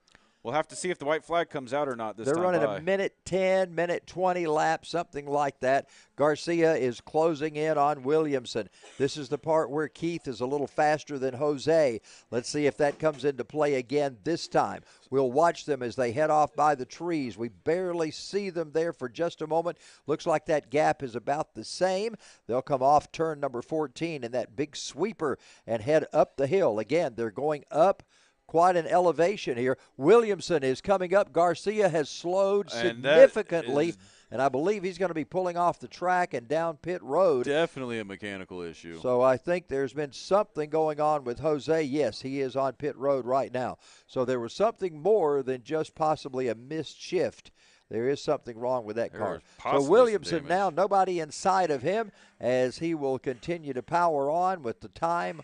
We'll have to see if the white flag comes out or not this time. They're running a minute 10, minute 20 lap, something like that. Garcia is closing in on Williamson. This is the part where Keith is a little faster than Jose. Let's see if that comes into play again this time. We'll watch them as they head off by the trees. We barely see them there for just a moment. Looks like that gap is about the same. They'll come off turn number 14 in that big sweeper and head up the hill. Again, they're going up. Quite an elevation here. Williamson is coming up. Garcia has slowed significantly, and I believe he's going to be pulling off the track and down pit road. Definitely a mechanical issue. So I think there's been something going on with Jose. Yes, he is on pit road right now. So there was something more than just possibly a missed shift. There is something wrong with that car. So Williamson now, nobody inside of him, as he will continue to power on with the time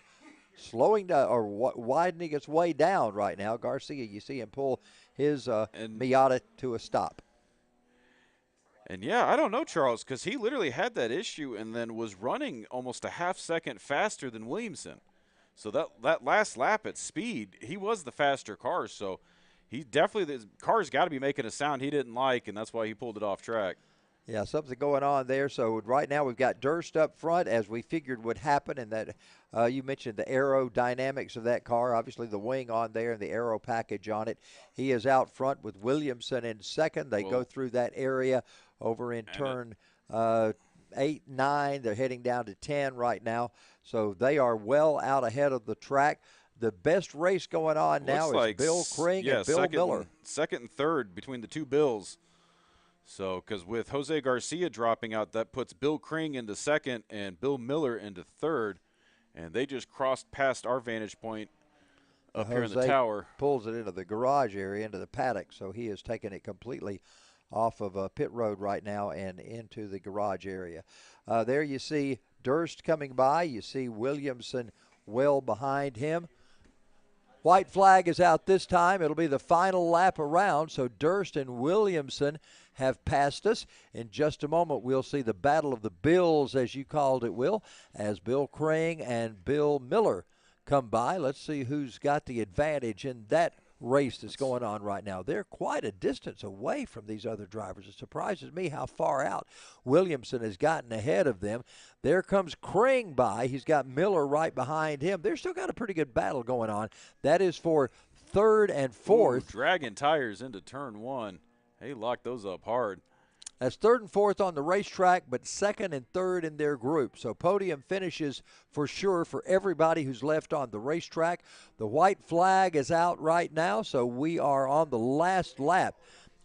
slowing down or widening its way down right now. Garcia, you see him pull his Miata to a stop. And, yeah, I don't know, Charles, because he literally had that issue and then was running almost a half second faster than Williamson. So that last lap at speed, he was the faster car. So he definitely – the car's got to be making a sound he didn't like, and that's why he pulled it off track. Yeah, something going on there. So right now we've got Durst up front, as we figured would happen, and that you mentioned the aerodynamics of that car. Obviously the wing on there and the aero package on it. He is out front with Williamson in second. They go through that area over in turn 8, 9. They're heading down to 10 right now. So they are well out ahead of the track. The best race going on now is Bill Kring and Bill Miller. Second and third between the two Bills. So, because with Jose Garcia dropping out, that puts Bill Kring into second and Bill Miller into third. And they just crossed past our vantage point up here in the tower. Pulls it into the garage area, into the paddock. So he has taken it completely off of pit road right now and into the garage area. There you see Durst coming by. You see Williamson well behind him. White flag is out this time. It'll be the final lap around. So Durst and Williamson have passed us. In just a moment, we'll see the battle of the Bills, as you called it, Will, as Bill Kring and Bill Miller come by. Let's see who's got the advantage in that race that's going on right now. They're quite a distance away from these other drivers. It surprises me how far out Williamson has gotten ahead of them. There comes Kring by. He's got Miller right behind him. They've still got a pretty good battle going on. That is for third and fourth. Dragging tires into turn 1. They locked those up hard. That's third and fourth on the racetrack, but second and third in their group. So podium finishes for sure for everybody who's left on the racetrack. The white flag is out right now, so we are on the last lap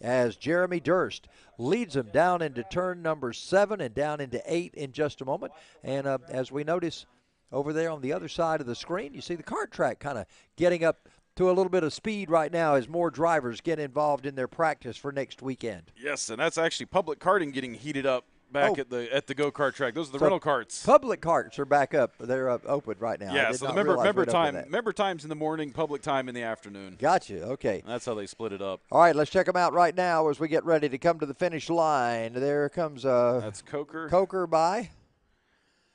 as Jeremy Durst leads them down into turn number 7 and down into 8 in just a moment. And as we notice over there on the other side of the screen, you see the kart track kind of getting up to a little bit of speed right now as more drivers get involved in their practice for next weekend. Yes, and that's actually public karting getting heated up back at the go-kart track. Those are the rental carts. Public carts are back up. They're open right now. Yeah, so the member times in the morning, public time in the afternoon. Gotcha, okay. That's how they split it up. All right, let's check them out right now as we get ready to come to the finish line. There comes that's Coker. Coker by.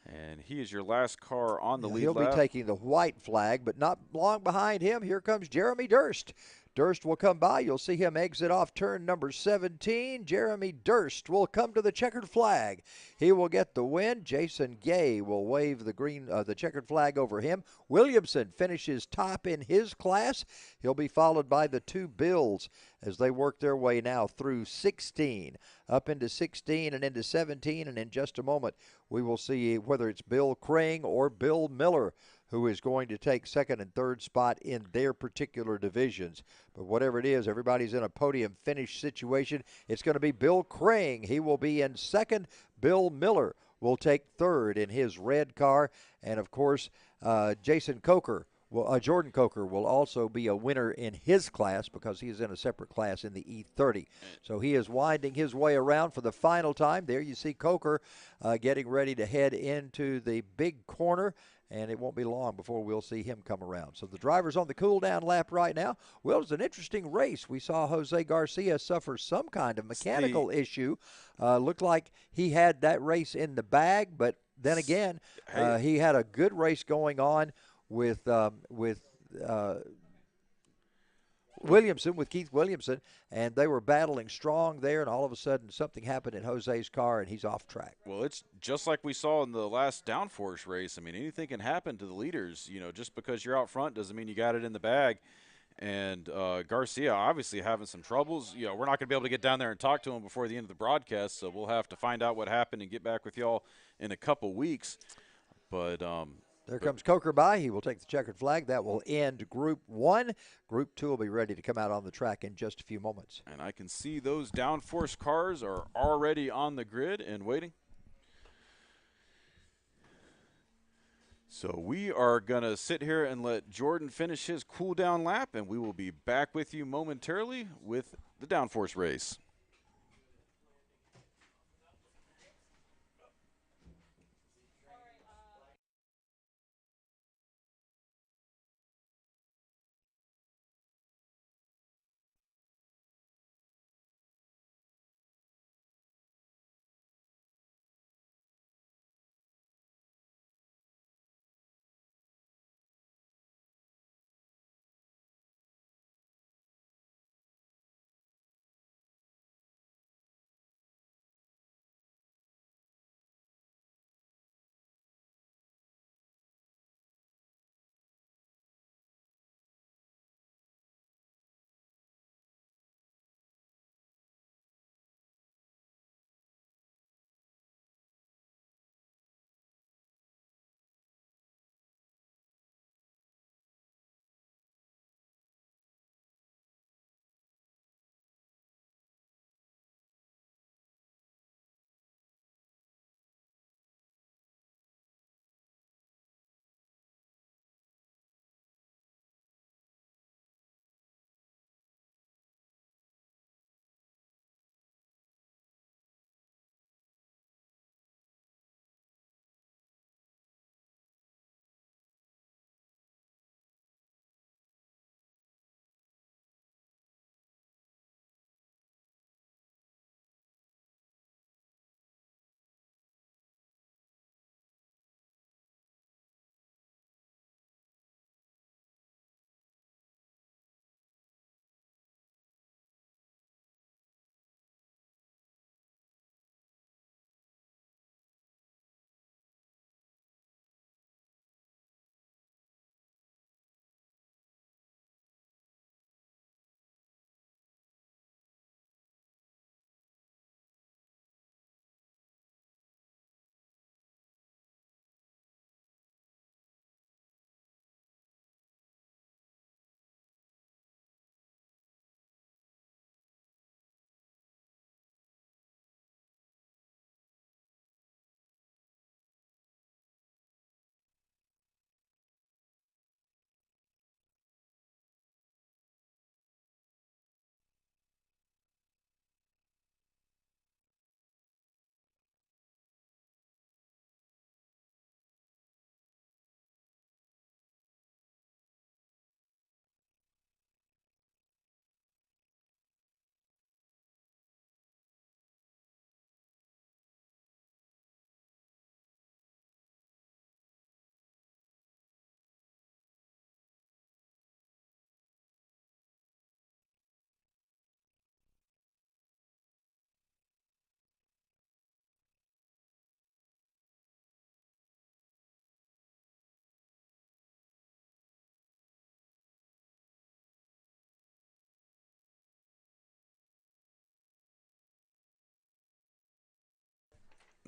And he is your last car on the lead lap. He'll be taking the white flag, but not long behind him. Here comes Jeremy Durst. Durst will come by. You'll see him exit off turn number 17. Jeremy Durst will come to the checkered flag. He will get the win. Jason Gay will wave the checkered flag over him. Williamson finishes top in his class. He'll be followed by the two Bills as they work their way now through 16, up into 16 and into 17. And in just a moment, we will see whether it's Bill Kring or Bill Miller who is going to take second and third spot in their particular divisions. But whatever it is, everybody's in a podium finish situation. It's going to be Bill Kring. He will be in second. Bill Miller will take third in his red car. And, of course, Jordan Coker will also be a winner in his class because he is in a separate class in the E30. So he is winding his way around for the final time. There you see Coker getting ready to head into the big corner, and it won't be long before we'll see him come around. So the driver's on the cool-down lap right now. Well, it's an interesting race. We saw Jose Garcia suffer some kind of mechanical issue. Looked like he had that race in the bag, but then again, he had a good race going on with Keith Williamson, and they were battling strong there, and all of a sudden something happened in Jose's car, and he's off track. Well, it's just like we saw in the last Downforce race. I mean, anything can happen to the leaders. You know, just because you're out front doesn't mean you got it in the bag. And Garcia obviously having some troubles. You know, we're not going to be able to get down there and talk to him before the end of the broadcast, so we'll have to find out what happened and get back with y'all in a couple weeks. But there comes Coker by. He will take the checkered flag. That will end Group 1. Group 2 will be ready to come out on the track in just a few moments. And I can see those Downforce cars are already on the grid and waiting. So we are going to sit here and let Jordan finish his cool-down lap, and we will be back with you momentarily with the Downforce race.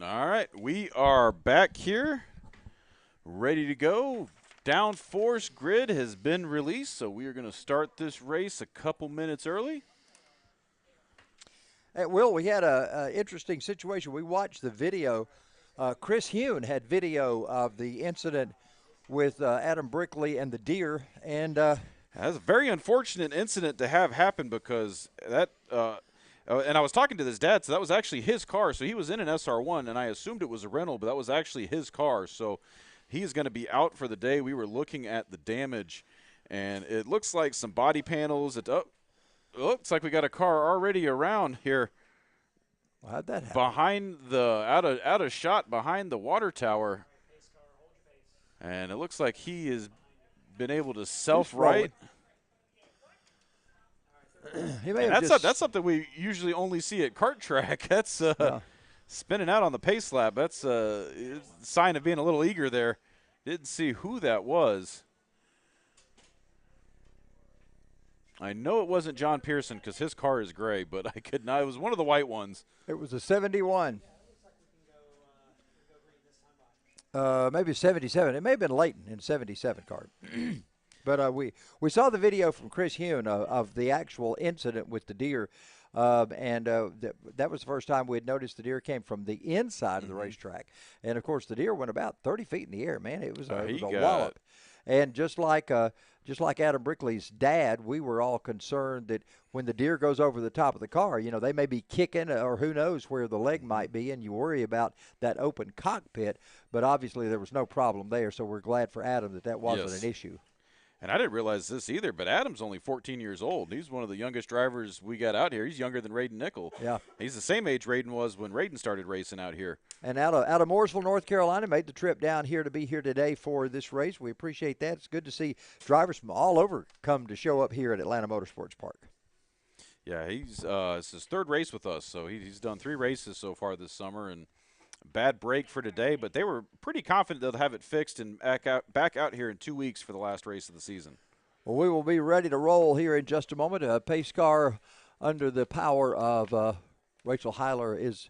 All right, we are back here, ready to go. Downforce grid has been released, so we are going to start this race a couple minutes early. Hey, Will, we had a interesting situation. We watched the video. Chris Hune had video of the incident with Adam Brickley and the deer, and That's a very unfortunate incident to have happen because that and I was talking to his dad, so that was actually his car. So he was in an SR1, and I assumed it was a rental, but that was actually his car. So he's going to be out for the day. We were looking at the damage, and it looks like some body panels. It looks like we got a car already around here. how'd that happen? Behind the out of shot behind the water tower, and it looks like he has been able to self-right. He may have That's something we usually only see at kart track. That's spinning out on the pace lap. That's a sign of being a little eager there. Didn't see who that was. I know it wasn't John Pearson because his car is gray, but I could not. It was one of the white ones. It was a 71. Maybe 77. It may have been Leighton in 77 car. But we saw the video from Chris Hune of the actual incident with the deer, and that was the first time we had noticed the deer came from the inside of the racetrack. And, of course, the deer went about 30 feet in the air, man. It was a wallop. And just like Adam Brickley's dad, we were all concerned that when the deer goes over the top of the car, you know, they may be kicking or who knows where the leg might be, and you worry about that open cockpit. But obviously there was no problem there, so we're glad for Adam that wasn't an issue. And I didn't realize this either, but Adam's only 14 years old. He's one of the youngest drivers we got out here. He's younger than Raiden Nickel. Yeah. He's the same age Raiden was when Raiden started racing out here. And out of Mooresville, North Carolina, made the trip down here to be here today for this race. We appreciate that. It's good to see drivers from all over come to show up here at Atlanta Motorsports Park. Yeah, it's his third race with us, so he's done 3 races so far this summer, and bad break for today, but they were pretty confident they'll have it fixed and back out here in 2 weeks for the last race of the season. Well, we will be ready to roll here in just a moment. A pace car under the power of Rachel Heiler is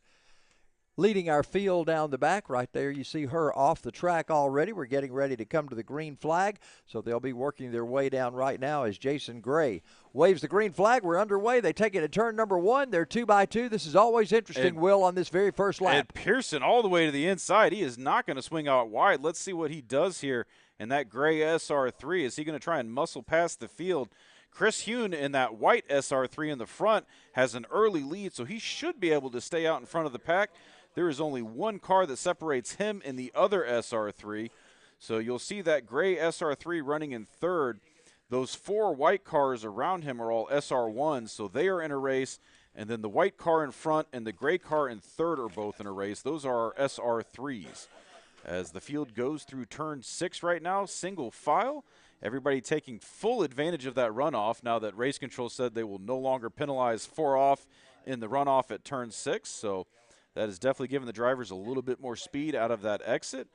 leading our field down the back. Right there, you see her off the track already. We're getting ready to come to the green flag, so they'll be working their way down right now as Jason Gray waves the green flag. We're underway. They take it at turn number 1. They're 2x2. This is always interesting, Will, on this very first lap. And Pearson all the way to the inside. He is not going to swing out wide. Let's see what he does here in that gray SR3. Is he going to try and muscle past the field? Chris Hune in that white SR3 in the front has an early lead, so he should be able to stay out in front of the pack. There is only one car that separates him and the other SR3. So you'll see that gray SR3 running in third. Those 4 white cars around him are all SR1s, so they are in a race. And then the white car in front and the gray car in third are both in a race. Those are our SR3s. As the field goes through turn 6 right now, single file. Everybody taking full advantage of that runoff now that race control said they will no longer penalize 4 off in the runoff at turn 6. So that is definitely giving the drivers a little bit more speed out of that exit.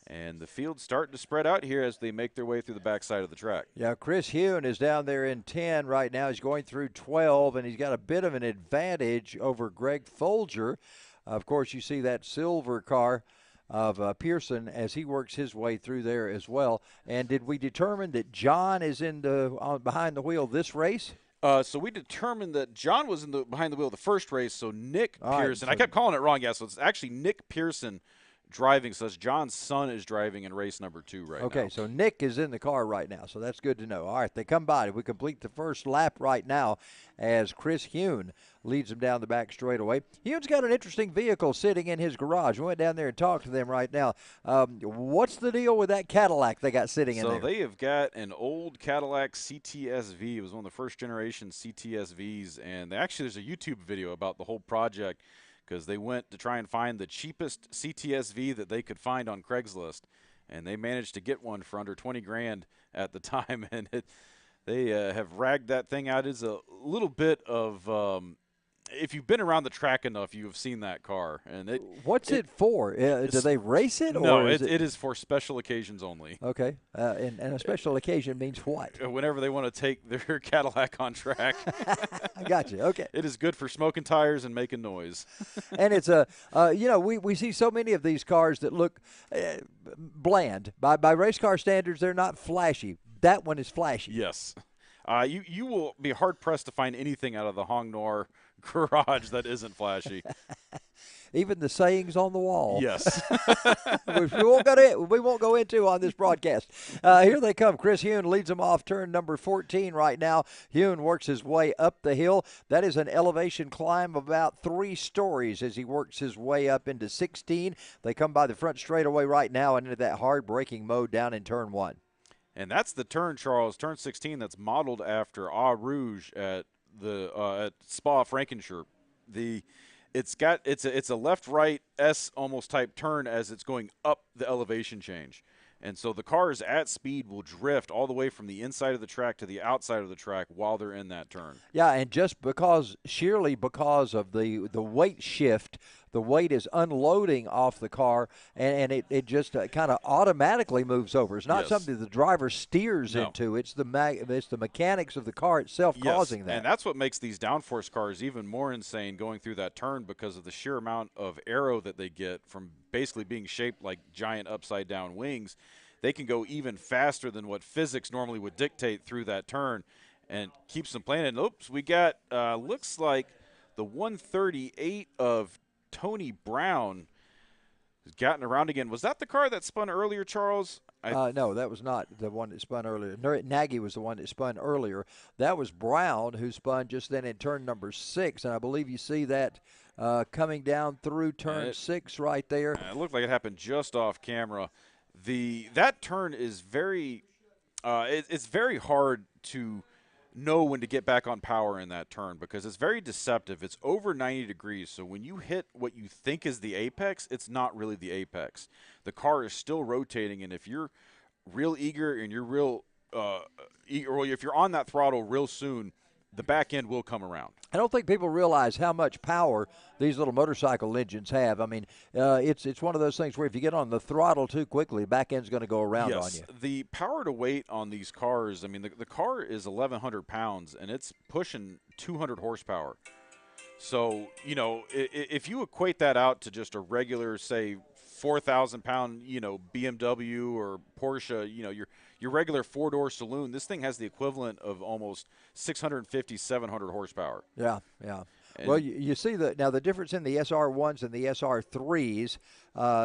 And the field's starting to spread out here as they make their way through the backside of the track. Yeah, Chris Hune is down there in 10 right now. He's going through 12, and he's got a bit of an advantage over Greg Folger. Of course, you see that silver car of Pearson as he works his way through there as well. And did we determine that John is in behind the wheel this race? So we determined that John was behind the wheel the first race, so Nick Pearson. I kept calling it wrong, so it's actually Nick Pearson driving. So John's son is driving in race number 2 right now. Okay, so Nick is in the car right now, so that's good to know. All right, they come by. We complete the first lap right now as Chris Hune leads them down the back straightaway. Hune's got an interesting vehicle sitting in his garage. We went down there and talked to them right now. What's the deal with that Cadillac they got sitting in there? So they have got an old Cadillac CTSV. It was one of the first generation CTSVs, and there's a YouTube video about the whole project because they went to try and find the cheapest CTSV that they could find on Craigslist, and they managed to get one for under 20 grand at the time, and they have ragged that thing out. It's a little bit of if you've been around the track enough, you have seen that car. And What's it for? Do they race it, no, or is it is for special occasions only. Okay, and a special occasion means what? Whenever they want to take their Cadillac on track. I got you. Okay. It is good for smoking tires and making noise. And it's we see so many of these cars that look bland. By race car standards, they're not flashy. That one is flashy. Yes. You will be hard-pressed to find anything out of the Hong Nor garage that isn't flashy. Even the sayings on the wall. Yes. Which we won't go into on this broadcast. Here they come. Chris Hune leads them off turn number 14 right now. Hune works his way up the hill. That is an elevation climb of about 3 stories as he works his way up into 16. They come by the front straightaway right now and into that hard braking mode down in turn 1. And that's the turn, Charles, turn 16, that's modeled after Eau Rouge at Spa-Francorchamps. It's a left-right S almost type turn as it's going up the elevation change. And so the cars at speed will drift all the way from the inside of the track to the outside of the track while they're in that turn. Yeah, and just sheerly because of the weight shift, the weight is unloading off the car, and it just kind of automatically moves over. It's not something the driver steers into. It's the mechanics of the car itself causing that. And that's what makes these downforce cars even more insane going through that turn, because of the sheer amount of aero that they get from basically being shaped like giant upside-down wings. They can go even faster than what physics normally would dictate through that turn, and keeps them playing. And oops, we got looks like the 138 of Tony Brown has gotten around again. Was that the car that spun earlier, Charles? No, that was not the one that spun earlier. Nagy was the one that spun earlier. That was Brown who spun just then in turn number 6, and I believe you see that coming down through turn 6 right there. It looked like it happened just off camera. That turn is very it's very hard to know when to get back on power in that turn, because it's very deceptive. It's over 90 degrees, so when you hit what you think is the apex, it's not really the apex. The car is still rotating, and if you're real eager and you're real eager, or if you're on that throttle real soon, the back end will come around. I don't think people realize how much power these little motorcycle engines have. I mean, it's one of those things where if you get on the throttle too quickly, the back end's going to go around on you. The power to weight on these cars, I mean, the car is 1,100 pounds, and it's pushing 200 horsepower. So, if you equate that out to just a regular, say, 4,000-pound, BMW or Porsche, your regular 4-door saloon, this thing has the equivalent of almost 650, 700 horsepower. Yeah. Well, you see now the difference in the SR1s and the SR3s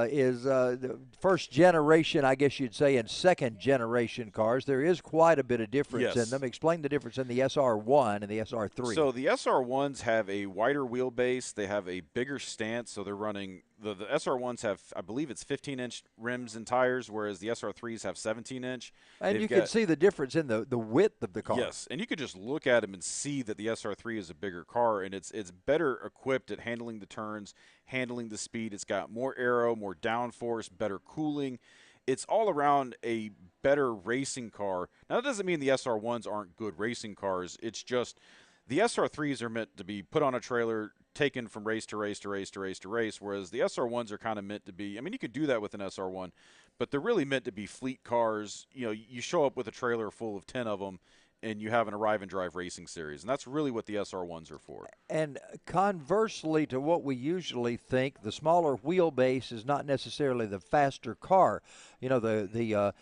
is the first generation, I guess you'd say, and second generation cars. There is quite a bit of difference in them. Explain the difference in the SR1 and the SR3. So the SR1s have a wider wheelbase. They have a bigger stance, so they're running the SR1s have, I believe it's 15-inch rims and tires, whereas the SR3s have 17-inch. And you can see the difference in the width of the car. Yes, and you could just look at them and see that the SR3 is a bigger car, and it's better equipped at handling the turns, handling the speed. It's got more aero, more downforce, better cooling. It's all around a better racing car. Now, that doesn't mean the SR1s aren't good racing cars. It's just the SR3s are meant to be put on a trailer, taken from race to race to race to race to race, whereas the SR1s are kind of meant to be, I mean, you could do that with an SR1, but they're really meant to be fleet cars. You show up with a trailer full of 10 of them, and you have an arrive and drive racing series, and that's really what the SR1s are for. And conversely to what we usually think, the smaller wheelbase is not necessarily the faster car. The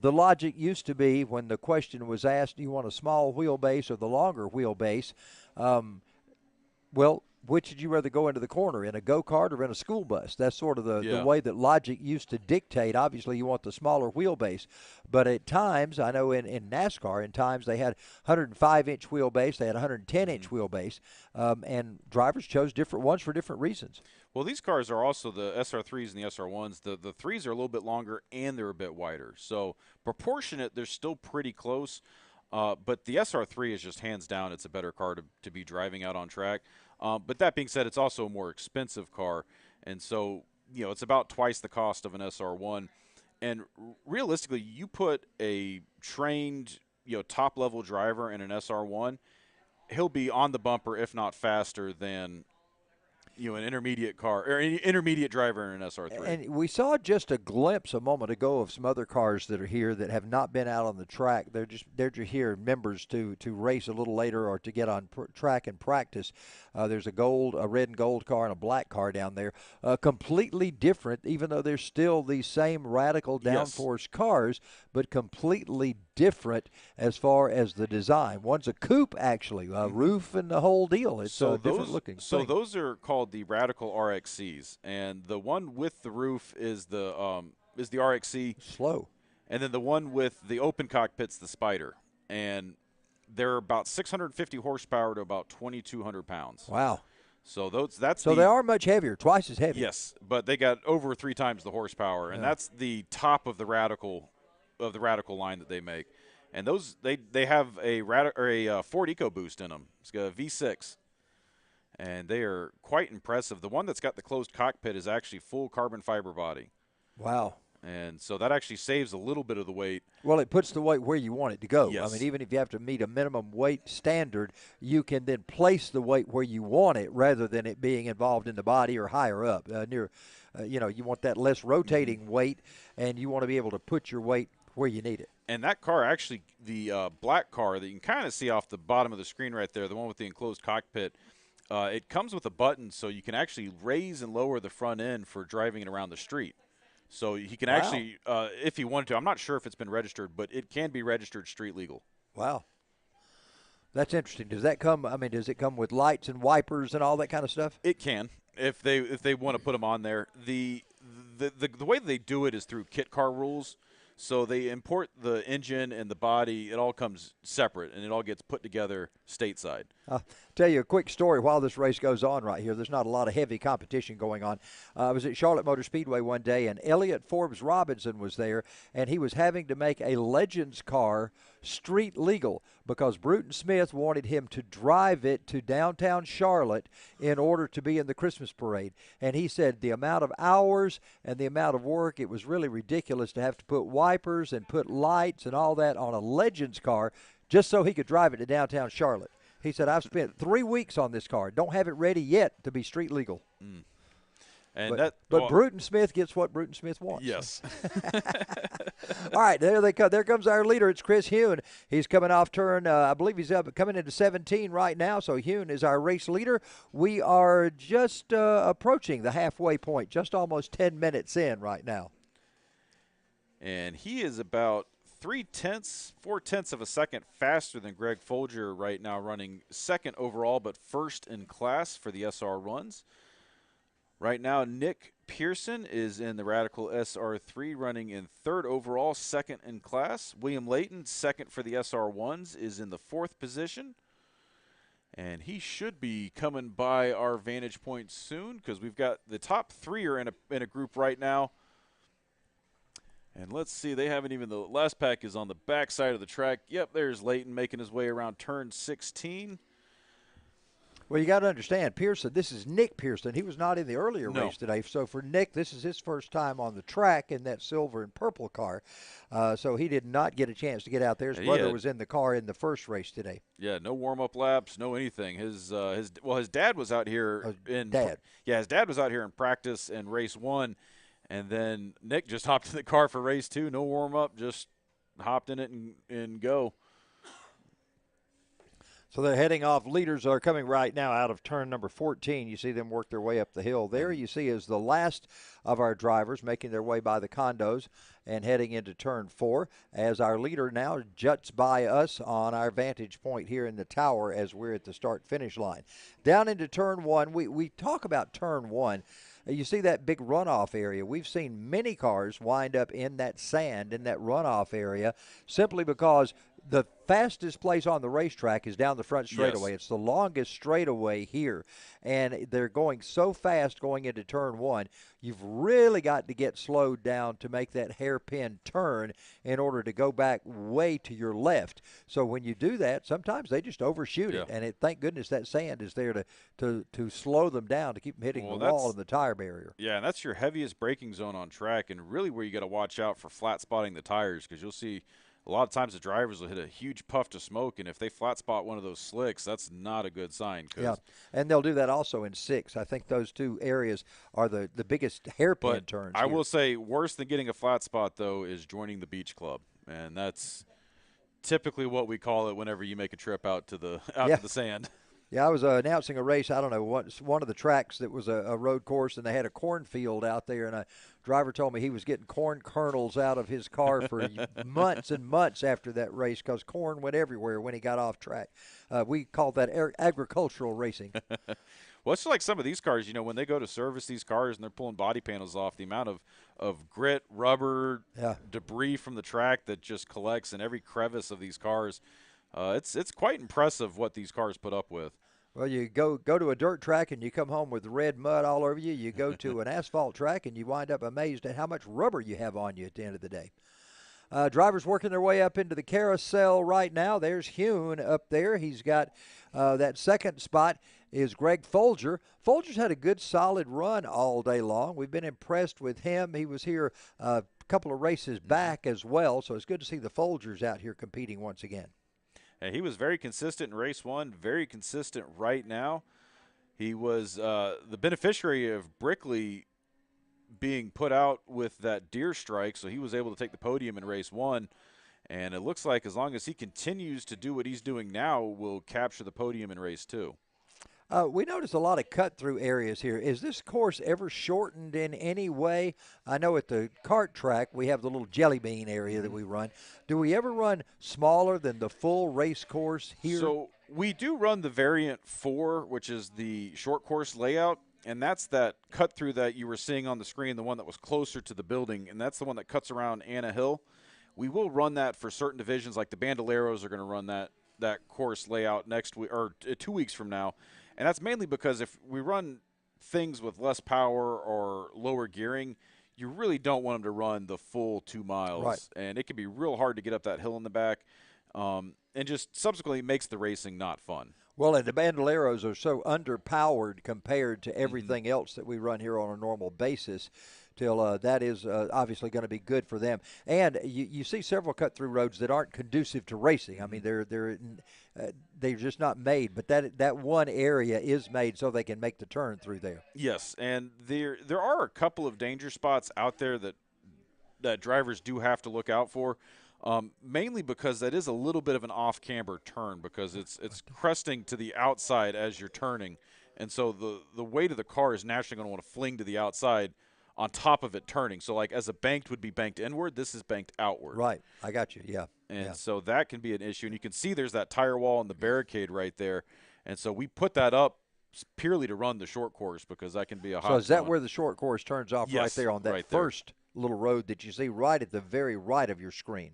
logic used to be, when the question was asked, do you want a small wheelbase or the longer wheelbase? Well, which would you rather go into the corner, in a go-kart or in a school bus? That's sort of the way that logic used to dictate. Obviously, you want the smaller wheelbase. But at times, I know in NASCAR, in times they had 105-inch wheelbase, they had 110-inch wheelbase, and drivers chose different ones for different reasons. Well, these cars are also the SR3s and the SR1s. The 3s are a little bit longer, and they're a bit wider. So proportionate, they're still pretty close. But the SR3 is just hands down, it's a better car to be driving out on track. But that being said, it's also a more expensive car. And so, it's about twice the cost of an SR1. And realistically, you put a trained, top-level driver in an SR1, he'll be on the bumper, if not faster than an intermediate car or an intermediate driver in an SR3. And we saw just a glimpse a moment ago of some other cars that are here that have not been out on the track. They're just here members to race a little later or to get on track and practice. There's a red and gold car and a black car down there, completely different. Even though they're still the same radical downforce cars, but completely different as far as the design. One's a coupe, actually, roof and the whole deal. It's different looking. So those are called the Radical RXCs, and the one with the roof is the RXC slow, and then the one with the open cockpit's the Spider, and they're about 650 horsepower to about 2,200 pounds. Wow. So they are much heavier, twice as heavy. Yes, but they got over 3 times the horsepower, and that's the top of the Radical line that they make. And those they have a Ford EcoBoost in them. It's got a V6, and they are quite impressive. The one that's got the closed cockpit is actually full carbon fiber body. Wow. And so that actually saves a little bit of the weight. Well, it puts the weight where you want it to go. Yes. I mean, even if you have to meet a minimum weight standard, you can then place the weight where you want it rather than it being involved in the body or higher up. You want that less rotating weight, and you want to be able to put your weight where you need it. And that car, actually, the black car that you can kind of see off the bottom of the screen right there, the one with the enclosed cockpit, it comes with a button so you can actually raise and lower the front end for driving it around the street. So he can actually, if he wanted to, I'm not sure if it's been registered, but it can be registered street legal. Wow. That's interesting. Does it come with lights and wipers and all that kind of stuff? It can, if they want to put them on there. The way they do it is through kit car rules. So they import the engine and the body. It all comes separate, and it all gets put together stateside. I'll tell you a quick story while this race goes on right here. There's not a lot of heavy competition going on. I was at Charlotte Motor Speedway one day, and Elliott Forbes Robinson was there, and he was having to make a Legends car street legal because Bruton Smith wanted him to drive it to downtown Charlotte in order to be in the Christmas parade. And he said the amount of hours and the amount of work, it was really ridiculous to have to put wipers and put lights and all that on a Legends car just so he could drive it to downtown Charlotte. He said, I've spent 3 weeks on this car. Don't have it ready yet to be street legal. Mm. And but Bruton Smith gets what Bruton Smith wants. Yes. All right, there they come. There comes our leader. It's Chris Hune. He's coming off turn. I believe he's coming into 17 right now. So Hune is our race leader. We are just approaching the halfway point, just almost 10 minutes in right now. And he is about 4/10 of a second faster than Greg Folger right now, running second overall, but first in class for the SR runs. Right now, Nick Pearson is in the Radical SR3, running in third overall, second in class. William Layton, second for the SR1s, is in the fourth position. And he should be coming by our vantage point soon because we've got the top 3 are in a group right now. And let's see, they haven't even, the last pack is on the back side of the track. Yep, there's Layton making his way around turn 16. Well, you got to understand, Pearson, this is Nick Pearson. He was not in the earlier race today. So for Nick, this is his first time on the track in that silver and purple car. So he did not get a chance to get out there. His brother was in the car in the first race today. Yeah, no warm-up laps, no anything. His dad was out here his dad was out here in practice in race 1, and then Nick just hopped in the car for race 2. No warm-up, just hopped in it and go. So they're heading off. Leaders are coming right now out of turn number 14. You see them work their way up the hill. There you see is the last of our drivers making their way by the condos and heading into turn 4 as our leader now juts by us on our vantage point here in the tower as we're at the start-finish line. Down into turn 1, we talk about turn 1. You see that big runoff area. We've seen many cars wind up in that sand, in that runoff area, simply because the fastest place on the racetrack is down the front straightaway. Yes. It's the longest straightaway here, and they're going so fast going into turn 1. You've really got to get slowed down to make that hairpin turn in order to go back way to your left. So when you do that, sometimes they just overshoot it, and thank goodness that sand is there to slow them down, to keep them hitting the wall and the tire barrier. Yeah, and that's your heaviest braking zone on track, and really where you got to watch out for flat spotting the tires, because you'll see a lot of times the drivers will hit a huge puff to smoke, and if they flat spot one of those slicks, that's not a good sign. Yeah, and they'll do that also in 6. I think those 2 areas are the biggest hairpin But turns I here. will say worse than getting a flat spot, though, is joining the beach club, and that's typically what we call it whenever you make a trip out to the to the sand. Yeah, I was announcing a race. I don't know one of the tracks that was a road course, and they had a cornfield out there. And a driver told me he was getting corn kernels out of his car for months and months after that race because corn went everywhere when he got off track. We called that agricultural racing. Well, it's like some of these cars, when they go to service these cars and they're pulling body panels off, the amount of grit, rubber, debris from the track that just collects in every crevice of these cars. It's quite impressive what these cars put up with. Well, you go to a dirt track and you come home with red mud all over you. You go to an asphalt track and you wind up amazed at how much rubber you have on you at the end of the day. Drivers working their way up into the carousel right now. There's Hune up there. He's got that second spot is Greg Folger. Folger's had a good, solid run all day long. We've been impressed with him. He was here a couple of races back as well, so it's good to see the Folgers out here competing once again. And he was very consistent in race 1, very consistent right now. He was the beneficiary of Brickley being put out with that deer strike, so he was able to take the podium in race 1. And it looks like as long as he continues to do what he's doing now, we'll capture the podium in race 2. We notice a lot of cut-through areas here. Is this course ever shortened in any way? I know at the kart track we have the little jelly bean area that we run. Do we ever run smaller than the full race course here? So we do run the variant 4, which is the short course layout, and that's that cut-through that you were seeing on the screen, the one that was closer to the building, and that's the one that cuts around Anna Hill. We will run that for certain divisions, like the Bandoleros are going to run that course layout next week or 2 weeks from now. And that's mainly because if we run things with less power or lower gearing, you really don't want them to run the full 2 miles. Right. And it can be real hard to get up that hill in the back, and just subsequently makes the racing not fun. Well, and the Bandoleros are so underpowered compared to everything else that we run here on a normal basis. Till that is obviously going to be good for them. And you see several cut-through roads that aren't conducive to racing. I mean, they're just not made. But that one area is made so they can make the turn through there. Yes, and there are a couple of danger spots out there that drivers do have to look out for. Mainly because that is a little bit of an off-camber turn because it's cresting to the outside as you're turning. And so the weight of the car is naturally going to want to fling to the outside on top of it turning. So like as a banked would be banked inward, this is banked outward. Right. I got you. Yeah. And so that can be an issue. And you can see there's that tire wall and the barricade right there. And so we put that up purely to run the short course because that can be a hot So is that zone. where the short course turns off? Yes, right there on that right there. first little road that you see right at the very right of your screen?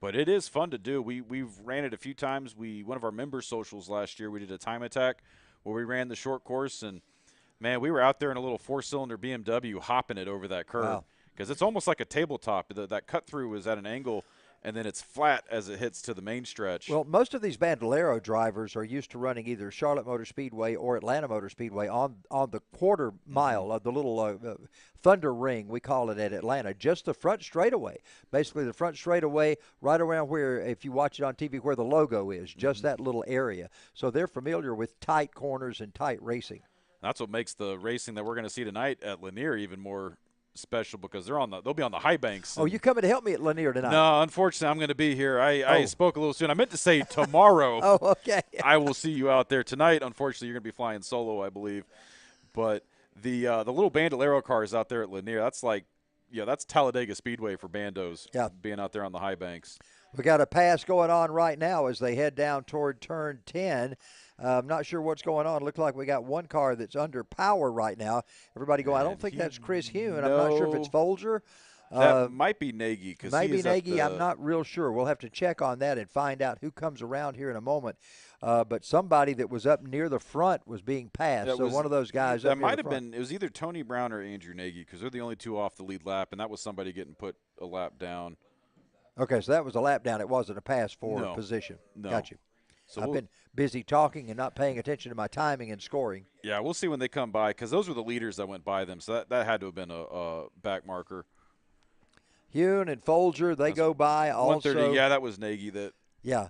But it is fun to do. We've ran it a few times. One of our member socials last year, we did a time attack where we ran the short course, and man, we were out there in a little 4-cylinder BMW hopping it over that curve because it's almost like a tabletop. That cut through is at an angle, and then it's flat as it hits to the main stretch. Well, most of these Bandolero drivers are used to running either Charlotte Motor Speedway or Atlanta Motor Speedway on the quarter mile of the little Thunder Ring, we call it at Atlanta, just the front straightaway. Basically, the front straightaway right around where, if you watch it on TV, where the logo is, just that little area. So they're familiar with tight corners and tight racing. That's what makes the racing that we're going to see tonight at Lanier even more special because they'll be on the high banks. Oh, you coming to help me at Lanier tonight? No, unfortunately, I'm going to be here. I spoke a little soon. I meant to say tomorrow. Oh, okay. I will see you out there tonight. Unfortunately, you're going to be flying solo, I believe. But the little Bandolero cars out there at Lanier, that's Talladega Speedway for bandos. Yeah. Being out there on the high banks. We got a pass going on right now as they head down toward turn 10. I'm not sure what's going on. Looks like we got one car that's under power right now. Everybody go, I don't think that's Chris Hune. I'm not sure if it's Folger. That might be Nagy. Maybe Nagy. I'm not real sure. We'll have to check on that and find out who comes around here in a moment. But somebody that was up near the front was being passed. So one of those guys that up near might the have front. been. It was either Tony Brown or Andrew Nagy because they're the only two off the lead lap, and that was somebody getting put a lap down. Okay, so that was a lap down. It wasn't a pass forward position. No. Got you. So I've been busy talking and not paying attention to my timing and scoring. Yeah, we'll see when they come by because those were the leaders that went by them. So that had to have been a back marker. Hune and Folger, they go by also. 130, yeah, that was Nagy. Yeah.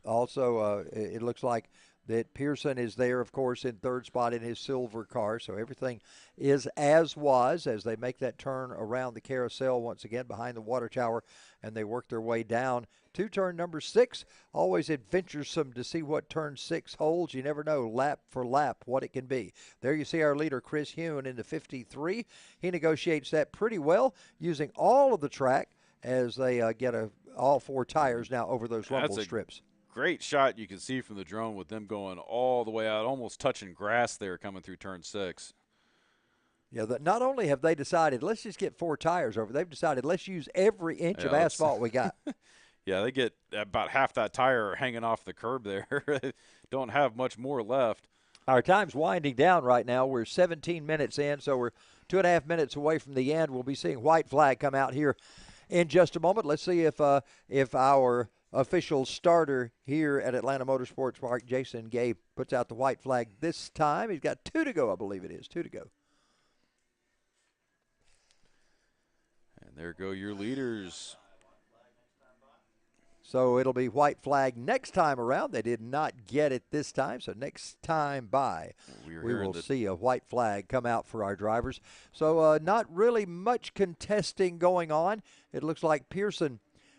Also, it looks like that Pearson is there, of course, in third spot in his silver car. So everything is as was as they make that turn around the carousel once again behind the water tower, and they work their way down to turn number 6. Always adventuresome to see what turn 6 holds. You never know, lap for lap, what it can be. There you see our leader, Chris Hune, in the 53. He negotiates that pretty well using all of the track as they get all 4 tires now over those rumble strips. Great shot you can see from the drone with them going all the way out, almost touching grass there coming through turn 6. Yeah, not only have they decided, let's just get 4 tires over, they've decided, let's use every inch of asphalt we got. Yeah, they get about half that tire hanging off the curb there. Don't have much more left. Our time's winding down right now. We're 17 minutes in, so we're 2.5 minutes away from the end. We'll be seeing white flag come out here in just a moment. Let's see if our official starter here at Atlanta Motorsports Park, Jason Gay, puts out the white flag this time. He's got 2 to go, I believe it is. 2 to go. And there go your leaders. So it'll be white flag next time around. They did not get it this time, so next time by, we will see a white flag come out for our drivers. So not really much contesting going on. It looks like Pearson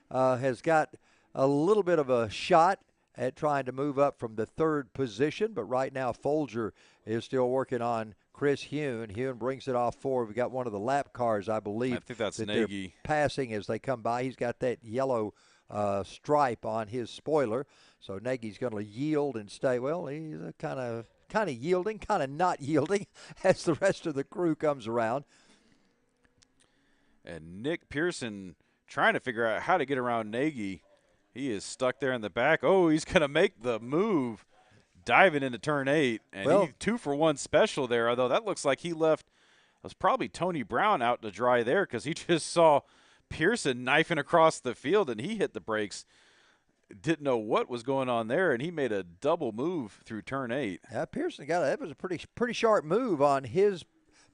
has got a little bit of a shot at trying to move up from the 3rd position, but right now Folger is still working on Chris Hune. Hune brings it off forward. We got one of the lap cars, I believe. I think that's that Nagy. They're passing as they come by. He's got that yellow stripe on his spoiler, so Nagy's going to yield and stay. Well, he's kind of yielding, kind of not yielding as the rest of the crew comes around. And Nick Pearson trying to figure out how to get around Nagy. He is stuck there in the back. Oh, he's going to make the move, diving into turn 8. And he 2-for-1 special there, although that looks like he left. It was probably Tony Brown out to dry there because he just saw Pearson knifing across the field, and he hit the brakes. Didn't know what was going on there, and he made a double move through turn 8. Yeah, Pearson that was a pretty sharp move on his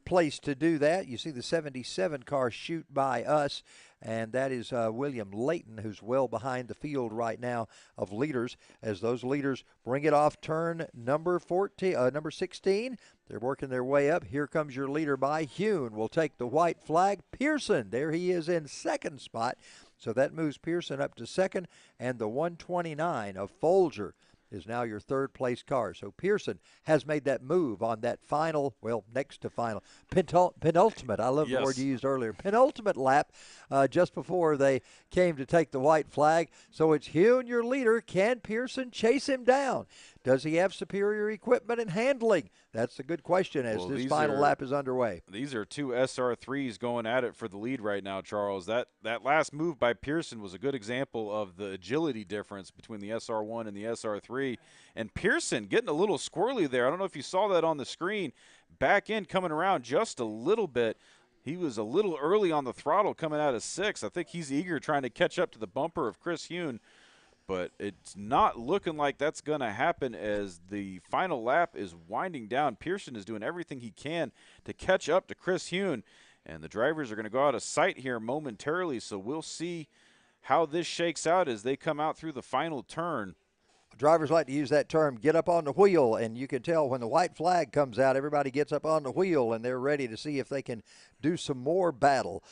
place to do that. You see the 77 car shoot by us, and that is William Layton, who's well behind the field right now of leaders, as those leaders bring it off turn number 16. They're working their way up. Here comes your leader by Hune. Will take the white flag. Pearson, there he is in 2nd spot. So that moves Pearson up to 2nd, and the 129 of Folger is now your 3rd place car. So Pearson has made that move on that final, next to final, penultimate, I love the word you used earlier, penultimate lap just before they came to take the white flag. So it's Hune, your leader. Can Pearson chase him down? Does he have superior equipment and handling? That's a good question as this final lap is underway. These are 2 SR3s going at it for the lead right now, Charles. That last move by Pearson was a good example of the agility difference between the SR1 and the SR3. And Pearson getting a little squirrely there. I don't know if you saw that on the screen. Back end coming around just a little bit. He was a little early on the throttle coming out of 6th. I think he's eager trying to catch up to the bumper of Chris Hune. But it's not looking like that's going to happen as the final lap is winding down. Pearson is doing everything he can to catch up to Chris Hune. And the drivers are going to go out of sight here momentarily, so we'll see how this shakes out as they come out through the final turn. Drivers like to use that term, get up on the wheel, and you can tell when the white flag comes out, everybody gets up on the wheel, and they're ready to see if they can do some more battle.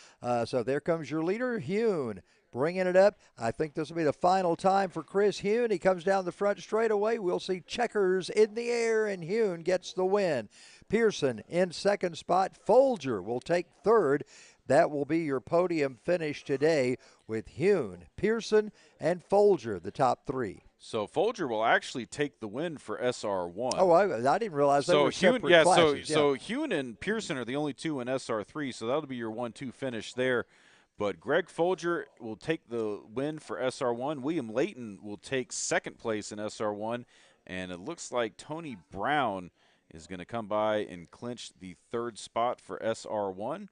So there comes your leader, Hune. Bringing it up. I think this will be the final time for Chris Hune. He comes down the front straightaway. We'll see checkers in the air, and Hune gets the win. Pearson in 2nd spot. Folger will take 3rd. That will be your podium finish today with Hune, Pearson, and Folger, the top 3. So Folger will actually take the win for SR1. Oh, I didn't realize they were separate classes. So Hune and Pearson are the only 2 in SR3, so that'll be your 1-2 finish there. But Greg Folger will take the win for SR1. William Layton will take 2nd place in SR1. And it looks like Tony Brown is going to come by and clinch the 3rd spot for SR1.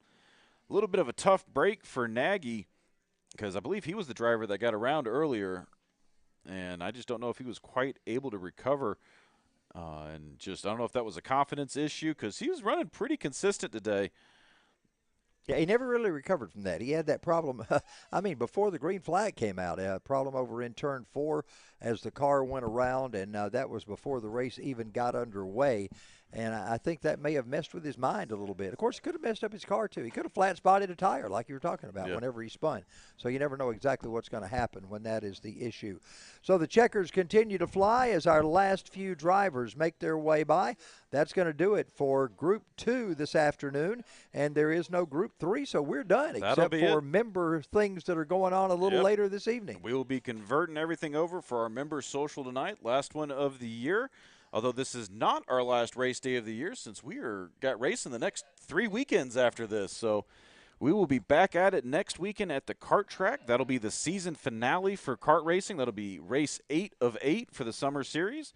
A little bit of a tough break for Nagy because I believe he was the driver that got around earlier. And I just don't know if he was quite able to recover. I don't know if that was a confidence issue because he was running pretty consistent today. Yeah, he never really recovered from that. He had that problem, I mean, before the green flag came out, a problem over in turn 4 as the car went around, and that was before the race even got underway. And I think that may have messed with his mind a little bit. Of course, it could have messed up his car, too. He could have flat spotted a tire, like you were talking about, Yeah. whenever he spun. So you never know exactly what's going to happen when that is the issue. So the checkers continue to fly as our last few drivers make their way by. That's going to do it for Group 2 this afternoon, and there is no Group 3, so we're done, That'll except be for it. member things that are going on a little Yep. later this evening. We will be converting everything over for our members social tonight, last one of the year. Although this is not our last race day of the year, since we got racing the next 3 weekends after this. So we will be back at it next weekend at the kart track. That'll be the season finale for kart racing. That'll be race 8 of 8 for the summer series.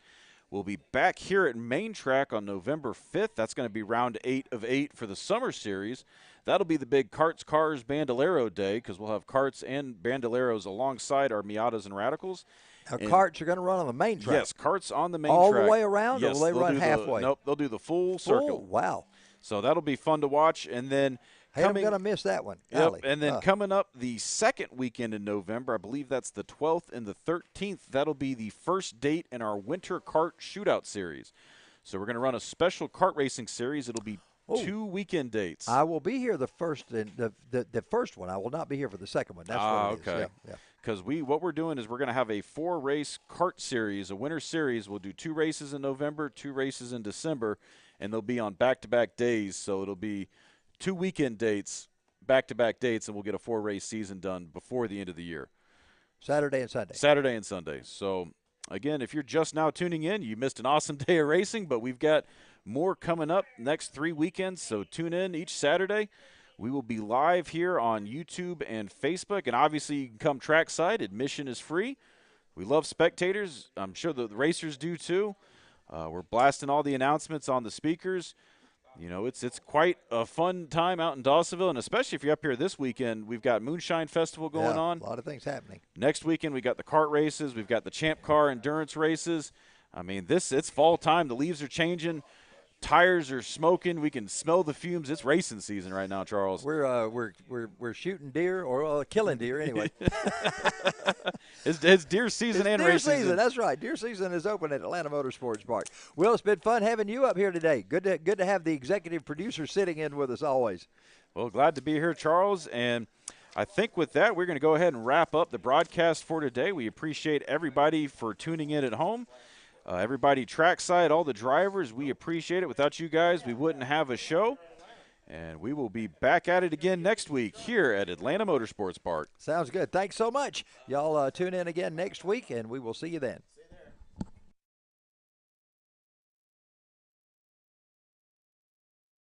We'll be back here at Main Track on November 5th. That's going to be round 8 of 8 for the summer series. That'll be the big Karts, Cars, Bandolero day, because we'll have karts and bandoleros alongside our Miatas and Radicals. Now, karts are going to run on the main track. Yes, karts on the main all track. the way around, yes, or will they they'll run do halfway? Nope, they'll do the full circle. Wow. So that'll be fun to watch. And then Hey, I'm going to miss that one. Yep, and then coming up the second weekend in November, I believe that's the 12th and the 13th, that'll be the first date in our Winter Kart Shootout Series. So we're going to run a special kart racing series. It'll be 2 weekend dates. I will be here the first one. I will not be here for the second one. That's what it is. Okay. Yeah. Because what we're doing is we're going to have a 4-race kart series, a winter series. We'll do 2 races in November, 2 races in December, and they'll be on back-to-back days. So it'll be 2 weekend dates, back-to-back dates, and we'll get a 4-race season done before the end of the year. Saturday and Sunday. Saturday and Sunday. So, again, if you're just now tuning in, you missed an awesome day of racing, but we've got more coming up next 3 weekends, so tune in each Saturday. We will be live here on YouTube and Facebook, and obviously you can come trackside. Admission is free. We love spectators. I'm sure the racers do too. We're blasting all the announcements on the speakers. You know, it's quite a fun time out in Dawsonville, and especially if you're up here this weekend, we've got Moonshine Festival going on. A lot of things happening. Next weekend, we got the kart races. We've got the Champ Car endurance races. I mean, it's fall time. The leaves are changing. Tires are smoking. We can smell the fumes. It's racing season right now, Charles. We're shooting deer or killing deer anyway. It's deer season and deer race season. season. That's right. Deer season is open at Atlanta Motorsports Park. Well, it's been fun having you up here today. Good to have the executive producer sitting in with us always. Well, glad to be here, Charles. And I think with that, we're going to go ahead and wrap up the broadcast for today. We appreciate everybody for tuning in at home. Everybody trackside, all the drivers, we appreciate it. Without you guys, we wouldn't have a show. And we will be back at it again next week here at Atlanta Motorsports Park. Sounds good. Thanks so much. Y'all tune in again next week, and we will see you then.